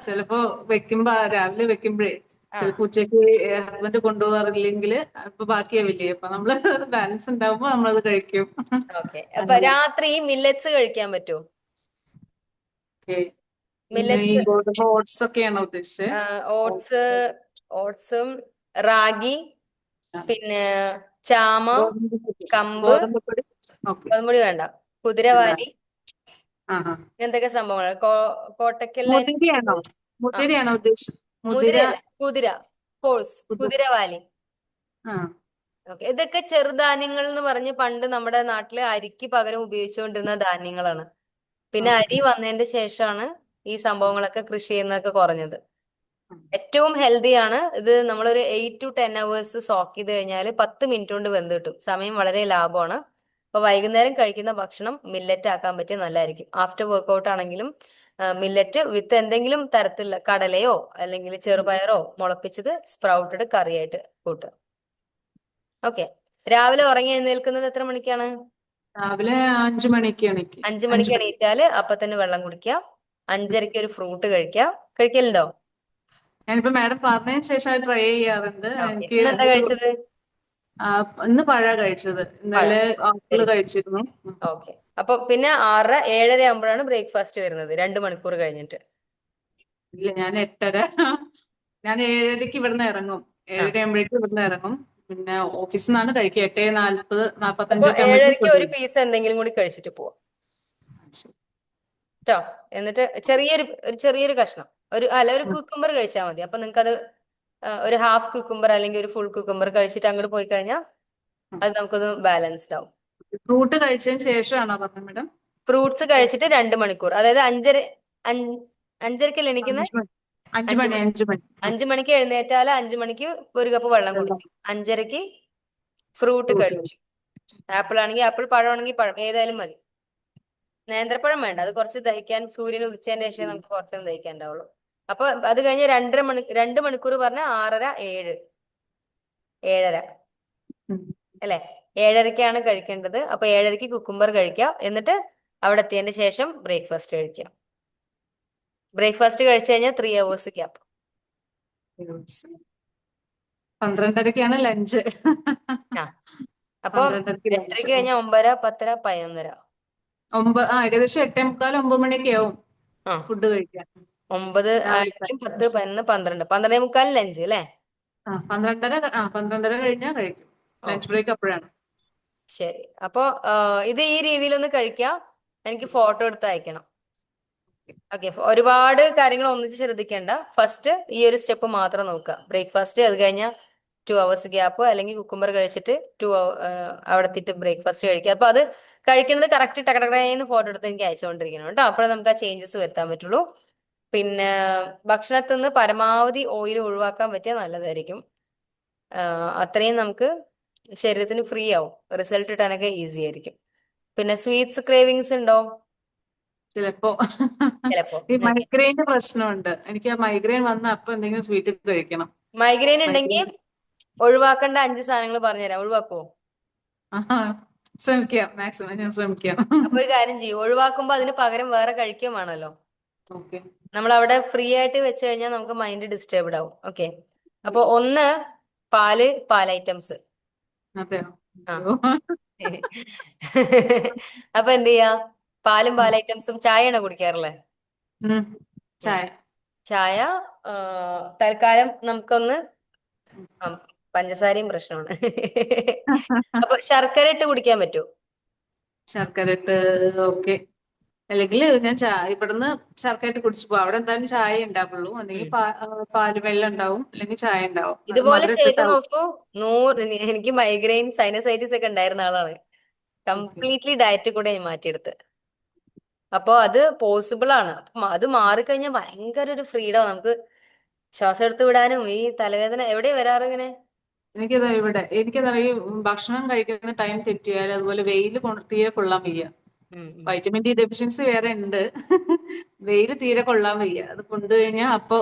[SPEAKER 2] ചിലപ്പോ വെക്കുമ്പോ രാവിലെ വെക്കുമ്പോഴേ
[SPEAKER 1] ആ,
[SPEAKER 2] ചിലപ്പോ ഉച്ചയ്ക്ക് ഹസ്ബൻഡ് കൊണ്ടുപോകാറില്ലെങ്കിൽ ഇപ്പൊ ബാക്കിയാവില്ലേ, അപ്പൊ നമ്മള് ബാലൻസ് ഉണ്ടാവുമ്പോ നമ്മളത് കഴിക്കും.
[SPEAKER 1] ഓക്കെ. അപ്പൊ
[SPEAKER 2] അങ്ങനെ.
[SPEAKER 1] രാത്രി മില്ലറ്റ്സ് കഴിക്കാൻ പറ്റുമോ?
[SPEAKER 2] Okay. പിന്നെ ഈ
[SPEAKER 1] മില്ലറ്റ്സ്,
[SPEAKER 2] ഗോതമ്പ് ഓട്സ് ഒക്കെയാണോ ഉദ്ദേശിച്ചത്?
[SPEAKER 1] ഓട്സ്, ഓട്സും റാഗി,
[SPEAKER 2] ആ.
[SPEAKER 1] പിന്നെ ചാമ,
[SPEAKER 2] ഗോതമ്പ് പൊടി.
[SPEAKER 1] കമ്പ്,
[SPEAKER 2] ഗോതമ്പ് പൊടി. ഓക്കെ.
[SPEAKER 1] ഗോതമ്പുപൊടി വേണ്ട, കുതിരവാലി,
[SPEAKER 2] ആ ആ.
[SPEAKER 1] ഇങ്ങനത്തെയൊക്കെ സംഭവങ്ങൾ. കോട്ടക്കൽ
[SPEAKER 2] മുതിരയാണോ?
[SPEAKER 1] ആ,
[SPEAKER 2] മുതിരയാണോ ഉദ്ദേശിച്ചത്? മുതിര.
[SPEAKER 1] മുതിരയല്ല, കുതിര, ഹോഴ്സ്,
[SPEAKER 2] കുതിര.
[SPEAKER 1] കുതിരവാലി.
[SPEAKER 2] ആ.
[SPEAKER 1] ഓക്കെ, ഇതൊക്കെ ചെറുധാന്യങ്ങൾ എന്ന് പറഞ്ഞ് പണ്ട് നമ്മുടെ നാട്ടില് അരിക്ക് പകരം ഉപയോഗിച്ചുകൊണ്ടിരുന്ന ധാന്യങ്ങളാണ്. പിന്നെ
[SPEAKER 2] ഓക്കെ.
[SPEAKER 1] അരി വന്നതിന്റെ ശേഷമാണ് ഈ സംഭവങ്ങളൊക്കെ കൃഷി ചെയ്യുന്നതൊക്കെ കുറഞ്ഞത്. ഏറ്റവും ഹെൽത്തി ആണ് ഇത്. നമ്മളൊരു 8 to 10 hours സോക്ക് ചെയ്ത് കഴിഞ്ഞാൽ 10 മിനിറ്റ് കൊണ്ട് വെന്ത് കിട്ടും. സമയം വളരെ ലാഭമാണ്. അപ്പൊ വൈകുന്നേരം കഴിക്കുന്ന ഭക്ഷണം മില്ലറ്റ് ആക്കാൻ പറ്റിയ നല്ലതായിരിക്കും. ആഫ്റ്റർ വർക്കൗട്ട് ആണെങ്കിലും മില്ലറ്റ് വിത്ത് എന്തെങ്കിലും തരത്തിലുള്ള കടലയോ അല്ലെങ്കിൽ ചെറുപയറോ മുളപ്പിച്ചത് സ്പ്രൗട്ടഡ് കറിയായിട്ട് കൂട്ടുക. ഓക്കെ, രാവിലെ ഉറങ്ങി എഴുന്നേൽക്കുന്നത് എത്ര മണിക്കാണ്?
[SPEAKER 2] രാവിലെ 5 മണിക്ക് എണീക്കും.
[SPEAKER 1] 5 മണിക്ക്
[SPEAKER 2] 5 മണി.
[SPEAKER 1] എണീറ്റാല് അപ്പൊ തന്നെ വെള്ളം കുടിക്കുക. 5:30 ഒരു ഫ്രൂട്ട് കഴിക്കുക. കഴിക്കലുണ്ടോ?
[SPEAKER 2] ഞാനിപ്പോ മാഡം പറഞ്ഞതിന് ശേഷം അത് ട്രൈ ചെയ്യാറുണ്ട്.
[SPEAKER 1] ഓക്കെ,
[SPEAKER 2] എനിക്ക്
[SPEAKER 1] ഇന്നെന്താ കഴിച്ചത്?
[SPEAKER 2] ഇന്ന് പഴ കഴിച്ചത്.
[SPEAKER 1] പഴം.
[SPEAKER 2] ഇന്നലെ ആപ്പിള്
[SPEAKER 1] ശരി,
[SPEAKER 2] കഴിച്ചിരുന്നു.
[SPEAKER 1] ഓക്കെ. അപ്പൊ പിന്നെ 6:30 7:30 ആകുമ്പോഴാണ് ബ്രേക്ക്ഫാസ്റ്റ് വരുന്നത്, 2 മണിക്കൂർ കഴിഞ്ഞിട്ട്.
[SPEAKER 2] ഇല്ല, ഞാൻ 8:30. ഞാൻ 7:30 ഇവിടുന്ന് ഇറങ്ങും.
[SPEAKER 1] ആ,
[SPEAKER 2] 7:30 ആകുമ്പോഴേക്കും ഇവിടുന്ന് ഇറങ്ങും. പിന്നെ ഓഫീസിൽ നിന്നാണ് കഴിക്കുക. 8:40
[SPEAKER 1] അപ്പൊ
[SPEAKER 2] 45 ഒക്കെ ആകുമ്പോഴേക്കും
[SPEAKER 1] 7:30
[SPEAKER 2] ഫുഡ്
[SPEAKER 1] ഒരു പീസ് എന്തെങ്കിലും കൂടി കഴിച്ചിട്ട് പോവാം കേട്ടോ. എന്നിട്ട് ഒരു ചെറിയൊരു കഷ്ണം, ഒരു കുക്കുംബർ കഴിച്ചാൽ മതി. അപ്പൊ നിങ്ങൾക്ക് അത് ഒരു ഹാഫ് കുക്കുംബർ അല്ലെങ്കിൽ ഒരു ഫുൾ കുക്കുംബർ കഴിച്ചിട്ട് അങ്ങോട്ട് പോയി കഴിഞ്ഞാൽ അത് നമുക്കൊന്ന് ബാലൻസ്ഡ് ആവും.
[SPEAKER 2] ഫ്രൂട്ട് കഴിച്ചതിന് ശേഷമാണോ പറഞ്ഞത് മാഡം?
[SPEAKER 1] ഫ്രൂട്ട്സ് കഴിച്ചിട്ട് 2 മണിക്കൂർ, അതായത് 5:30ക്കല്ലേ എണീക്കുന്നത്?
[SPEAKER 2] 5 മണി. 5
[SPEAKER 1] അഞ്ചു
[SPEAKER 2] മണി.
[SPEAKER 1] മണി
[SPEAKER 2] 5 മണി.
[SPEAKER 1] 5 മണിക്ക് എഴുന്നേറ്റാല് 5 മണിക്ക് ഒരു കപ്പ് വെള്ളം
[SPEAKER 2] വെള്ളം.
[SPEAKER 1] കുടിച്ചു. 5:30ക്ക് ഫ്രൂട്ട്
[SPEAKER 2] ഫ്രൂട്ട്
[SPEAKER 1] കഴിച്ചു.
[SPEAKER 2] കഴിച്ചു.
[SPEAKER 1] ആപ്പിൾ ആണെങ്കിൽ ആപ്പിൾ, പഴമാണെങ്കിൽ പഴം, ഏതായാലും മതി. നേന്ത്രപ്പഴം വേണ്ട, അത് കുറച്ച് ദഹിക്കാൻ, സൂര്യൻ ഉദിച്ചതിന് ശേഷം നമുക്ക് കുറച്ചൊന്നും ദഹിക്കാൻ ഉണ്ടാവുള്ളൂ. അപ്പൊ അത് കഴിഞ്ഞ് 2 മണിക്കൂർ പറഞ്ഞ 6:30 7 7:30
[SPEAKER 2] ഉം.
[SPEAKER 1] അല്ലെ? 7:30ക്കാണ് കഴിക്കേണ്ടത്. അപ്പൊ 7:30ക്ക് കുക്കുംബർ കഴിക്കാം. എന്നിട്ട് അവിടെ എത്തിയതിന് ശേഷം ബ്രേക്ക്ഫാസ്റ്റ് കഴിക്കാം. ബ്രേക്ക്ഫാസ്റ്റ് കഴിച്ചു കഴിഞ്ഞാൽ 3 hours ഗ്യാപ്പ്.
[SPEAKER 2] 12:30ക്കാണ് ലഞ്ച്.
[SPEAKER 1] ആ, അപ്പൊ
[SPEAKER 2] 12:30ക്ക് ലഞ്ച്.
[SPEAKER 1] 8:30 കഴിഞ്ഞാൽ 9, 10, 11.
[SPEAKER 2] ഏകദേശം 8:45 9 മണിയൊക്കെ ആവും
[SPEAKER 1] ആ,
[SPEAKER 2] ഫുഡ് കഴിക്കാൻ.
[SPEAKER 1] 9
[SPEAKER 2] രാവിലത്തെ.
[SPEAKER 1] ആണെങ്കിൽ 10, 11, 12, 12:45 ലഞ്ച് അല്ലേ?
[SPEAKER 2] 12:30 കഴിഞ്ഞാൽ കഴിക്കും.
[SPEAKER 1] ഓ,
[SPEAKER 2] ലഞ്ച് ബ്രേക്ക് അപ്പോഴാണ്.
[SPEAKER 1] ശരി. അപ്പൊ ഇത് ഈ രീതിയിലൊന്ന് കഴിക്കാം. എനിക്ക് ഫോട്ടോ എടുത്ത് അയക്കണം. ഓക്കെ, ഒരുപാട് കാര്യങ്ങൾ ഒന്നിച്ച് ശ്രദ്ധിക്കേണ്ട. ഫസ്റ്റ് ഈ ഒരു സ്റ്റെപ്പ് മാത്രം നോക്കുക. ബ്രേക്ക്ഫാസ്റ്റ്, അത് കഴിഞ്ഞാൽ 2 hours ഗ്യാപ്പ്, അല്ലെങ്കിൽ കുക്കുംബർ കഴിച്ചിട്ട് അവിടെ എത്തിയിട്ട് ബ്രേക്ക്ഫാസ്റ്റ് കഴിക്കുക. അപ്പൊ അത് കഴിക്കുന്നത് കറക്റ്റ് ടക്കടക്കടേന്ന് ഫോട്ടോ എടുത്ത് എനിക്ക് അയച്ചുകൊണ്ടിരിക്കണം കേട്ടോ. അപ്പോഴേ നമുക്ക് ആ ചേഞ്ചസ് വരുത്താൻ പറ്റുള്ളൂ. പിന്നെ ഭക്ഷണത്തിൽ നിന്ന് പരമാവധി ഓയിൽ ഒഴിവാക്കാൻ പറ്റിയാൽ നല്ലതായിരിക്കും. അത്രയും നമുക്ക് ശരീരത്തിന് ഫ്രീ ആവും, റിസൾട്ട് കിട്ടാനൊക്കെ ഈസി ആയിരിക്കും. പിന്നെ സ്വീറ്റ്സ് ക്രേവിങ്സ് ഉണ്ടോ?
[SPEAKER 2] ചിലപ്പോ
[SPEAKER 1] ചിലപ്പോ.
[SPEAKER 2] ഈ മൈഗ്രെയിന്റെ പ്രശ്നമുണ്ട്. എനിക്ക് ആ മൈഗ്രെയിൻ വന്ന അപ്പൊ എന്തെങ്കിലും സ്വീറ്റ് കഴിക്കണം.
[SPEAKER 1] മൈഗ്രെയിൻ
[SPEAKER 2] മൈഗ്രെയിൻ
[SPEAKER 1] ഉണ്ടെങ്കിൽ ഒഴിവാക്കേണ്ട 5 സാധനങ്ങൾ പറഞ്ഞുതരാം. ഒഴിവാക്കുവോ?
[SPEAKER 2] ശ്രമിക്കാം, മാക്സിമം ഞാൻ ശ്രമിക്കാം.
[SPEAKER 1] അപ്പൊ ഒരു കാര്യം ചെയ്യും, ഒഴിവാക്കുമ്പോ അതിന് പകരം വേറെ കഴിക്കുകയും വേണമല്ലോ.
[SPEAKER 2] ഓക്കെ.
[SPEAKER 1] നമ്മൾ അവിടെ ഫ്രീ ആയിട്ട് വെച്ച് കഴിഞ്ഞാൽ നമുക്ക് മൈൻഡ് ഡിസ്റ്റർബ്ഡ് ആവും. ഓക്കെ, അപ്പൊ ഒന്ന് പാൽ ഐറ്റംസ്.
[SPEAKER 2] അതെയോ?
[SPEAKER 1] ആ
[SPEAKER 2] അയ്യോ.
[SPEAKER 1] അപ്പൊ എന്ത് ചെയ്യാ, പാൽ ഐറ്റംസും. ചായയാണോ കുടിക്കാറുള്ളത്?
[SPEAKER 2] ഉം.
[SPEAKER 1] ഉം.
[SPEAKER 2] ചായ.
[SPEAKER 1] ചായ ആ, തൽക്കാലം നമുക്കൊന്ന് ആ, പഞ്ചസാരയും പ്രശ്നമാണ്. അപ്പൊ ശർക്കര ഇട്ട് കുടിക്കാൻ പറ്റുമോ?
[SPEAKER 2] ശർക്കര ഇട്ട് ഓക്കെ. അല്ലെങ്കിൽ ഞാൻ ഇവിടുന്ന് ശർക്കര ഇട്ട് കുടിച്ചു പോകും. അവിടെ എന്തായാലും ചായ ഉണ്ടാവുള്ളൂ. അല്ലെങ്കിൽ
[SPEAKER 1] ഉം.
[SPEAKER 2] പാല് വെള്ളം ഉണ്ടാവും, അല്ലെങ്കിൽ ചായ ഉണ്ടാവും. അത്
[SPEAKER 1] ഇതുപോലെ
[SPEAKER 2] മധുരം
[SPEAKER 1] ചെയ്ത്
[SPEAKER 2] ഇട്ടിട്ടാവും.
[SPEAKER 1] നോക്കൂ. എനിക്ക് മൈഗ്രെയിൻ സൈനസൈറ്റിസ് ഒക്കെ ഉണ്ടായിരുന്ന ആളാണ്.
[SPEAKER 2] ഓക്കെ.
[SPEAKER 1] കംപ്ലീറ്റ്ലി ഡയറ്റ് കൂടെ ഞാൻ മാറ്റിയെടുത്ത്. അപ്പൊ അത് പോസിബിൾ ആണ്. അപ്പൊ അത് മാറിക്കഴിഞ്ഞാൽ ഭയങ്കര ഒരു ഫ്രീഡം നമുക്ക്. ശ്വാസം എടുത്ത് വിടാനും ഈ തലവേദന എവിടെ വരാറ് ഇങ്ങനെ.
[SPEAKER 2] എനിക്കതാ ഈ ഭക്ഷണം കഴിക്കുന്ന ടൈം തെറ്റിയാൽ, അതുപോലെ വെയിൽ തീരെ കൊള്ളാൻ വയ്യ.
[SPEAKER 1] ഉം, ഉം.
[SPEAKER 2] വൈറ്റമിൻ ഡി ഡെഫിഷ്യൻസി വേറെ ഉണ്ട്. വെയിൽ തീരെ കൊള്ളാൻ വയ്യ. അത് കൊണ്ടു കഴിഞ്ഞാൽ അപ്പൊ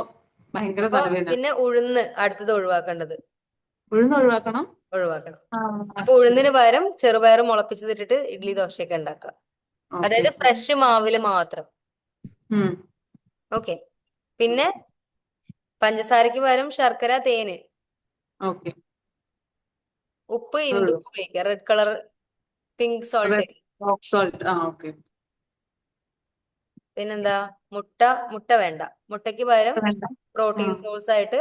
[SPEAKER 2] ഭയങ്കര
[SPEAKER 1] അപ്പൊ
[SPEAKER 2] തലവേദന.
[SPEAKER 1] പിന്നെ ഉഴുന്ന് അടുത്തത് ഒഴിവാക്കേണ്ടത്.
[SPEAKER 2] ഉഴുന്ന് ഒഴിവാക്കണം.
[SPEAKER 1] ഒഴിവാക്കണം.
[SPEAKER 2] ആ,
[SPEAKER 1] അപ്പൊ
[SPEAKER 2] ശരി.
[SPEAKER 1] ഉഴുന്നിന് പകരം ചെറുപയർ മുളപ്പിച്ചിട്ടിട്ട് ഇഡ്ലി ദോശയൊക്കെ ഉണ്ടാക്കാം.
[SPEAKER 2] ഓക്കെ.
[SPEAKER 1] അതായത് ഫ്രഷ് മാവില് മാത്രം.
[SPEAKER 2] ഉം.
[SPEAKER 1] ഓക്കെ. പിന്നെ പഞ്ചസാരക്ക് പകരം ശർക്കര, തേന്,
[SPEAKER 2] ഓക്കെ.
[SPEAKER 1] ഉപ്പ്, ഇന്ദുപ്പ് ഉപയോഗിക്കുക. Red colour pink salt.
[SPEAKER 2] Red rock salt. ആ, ഓക്കെ.
[SPEAKER 1] പിന്നെന്താ, മുട്ട. മുട്ട വേണ്ട. മുട്ടയ്ക്ക് പകരം
[SPEAKER 2] വേണ്ട. ആ.
[SPEAKER 1] പ്രോട്ടീൻ സോഴ്സ് ആയിട്ട്,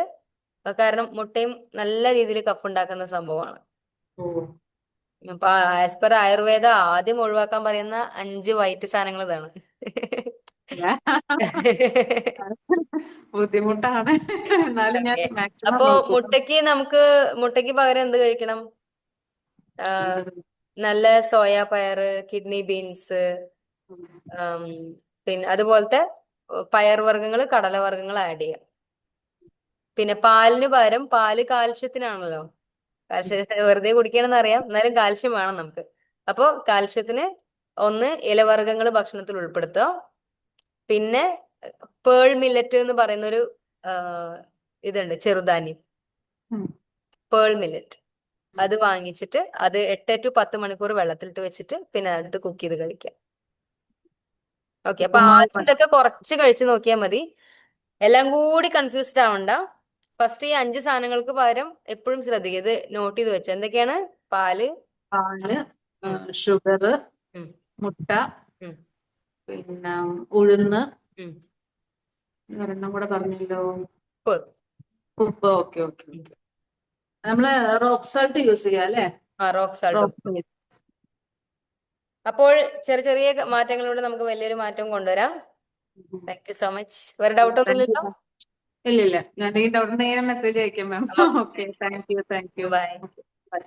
[SPEAKER 1] കാരണം മുട്ടയും നല്ല രീതിയിൽ കഫ് ഉണ്ടാക്കുന്ന സംഭവമാണ്.
[SPEAKER 2] ഓ.
[SPEAKER 1] അപ്പൊ ആസ് പെർ ആയുർവേദ ആദ്യം ഒഴിവാക്കാൻ പറയുന്ന 5 വൈറ്റ് സാധനങ്ങൾ ഇതാണ്.
[SPEAKER 2] ബുദ്ധിമുട്ടാണ്. എന്നാലും ഞാൻ
[SPEAKER 1] ഓക്കെ.
[SPEAKER 2] മാക്സിമം
[SPEAKER 1] അപ്പൊ
[SPEAKER 2] നോക്കും.
[SPEAKER 1] മുട്ടയ്ക്ക് പകരം എന്ത് കഴിക്കണം? ആ,
[SPEAKER 2] എന്ത്?
[SPEAKER 1] നല്ല സോയ പയറ്, കിഡ്നി ബീൻസ്, പിന്നെ അതുപോലത്തെ പയർവർഗ്ഗങ്ങൾ, കടലവർഗ്ഗങ്ങൾ ആഡ് ചെയ്യാം. പിന്നെ പാലിന് പകരം, പാല് കാൽഷ്യത്തിനാണല്ലോ. കാൽഷ്യത്തിന് വെറുതെ കുടിക്കണമെന്ന് അറിയാം, എന്നാലും കാൽഷ്യം വേണം നമുക്ക്. അപ്പോ കാൽഷ്യത്തിന് ഒന്ന് ഇലവർഗ്ഗങ്ങൾ ഭക്ഷണത്തിൽ ഉൾപ്പെടുത്തുക. പിന്നെ പേൾ മില്ലറ്റ് എന്ന് പറയുന്ന ഒരു ആ, ഇതുണ്ട്, ചെറുധാന്യം.
[SPEAKER 2] ഉം.
[SPEAKER 1] Pearl millet. അത് വാങ്ങിച്ചിട്ട് അത് 8 to 10 മണിക്കൂർ വെള്ളത്തിലിട്ട് വെച്ചിട്ട് പിന്നെ അടുത്ത് കുക്ക് ചെയ്ത് കഴിക്കാം. ഓക്കെ, അപ്പൊ ആദ്യം
[SPEAKER 2] ഉപ്പുമാവ്.
[SPEAKER 1] ഇതൊക്കെ കുറച്ച് കഴിച്ചു നോക്കിയാൽ മതി. എല്ലാം കൂടി കൺഫ്യൂസ്ഡ് ആവണ്ട. ഫസ്റ്റ് ഈ 5 സാധനങ്ങൾക്ക് പകരം എപ്പോഴും ശ്രദ്ധിക്കുക, ഇത് നോട്ട് ചെയ്ത് വെച്ച എന്തൊക്കെയാണ്: പാല്,
[SPEAKER 2] പാല്,
[SPEAKER 1] ഉം,
[SPEAKER 2] ഷുഗർ,
[SPEAKER 1] ഉം,
[SPEAKER 2] മുട്ട,
[SPEAKER 1] ഉം,
[SPEAKER 2] പിന്നെ ഉഴുന്ന്,
[SPEAKER 1] ഉം,
[SPEAKER 2] ഒരെണ്ണം കൂടെ പറഞ്ഞല്ലോ,
[SPEAKER 1] ഉപ്പ്.
[SPEAKER 2] ഉപ്പ്. Okay, okay, okay. നമ്മള് റോക്ക് സോൾട്ട് യൂസ് ചെയ്യാം അല്ലേ?
[SPEAKER 1] ആ, റോക്ക് സാൾട്ടും.
[SPEAKER 2] റോക്ക്.
[SPEAKER 1] അപ്പോൾ ചെറിയ ചെറിയ മാറ്റങ്ങളിലൂടെ നമുക്ക് വലിയൊരു മാറ്റം കൊണ്ടുവരാം. Thank you so much. വേറെ ഡൗട്ട്
[SPEAKER 2] താങ്ക് യു.
[SPEAKER 1] ഒന്നുമില്ലല്ലോ?
[SPEAKER 2] ഇല്ലില്ല, ഞാൻ ഈ ഡൗട്ട് മെസ്സേജ് അയക്കാം ma'am.
[SPEAKER 1] Okay,
[SPEAKER 2] okay, thank you, thank you.
[SPEAKER 1] Bye.
[SPEAKER 2] By.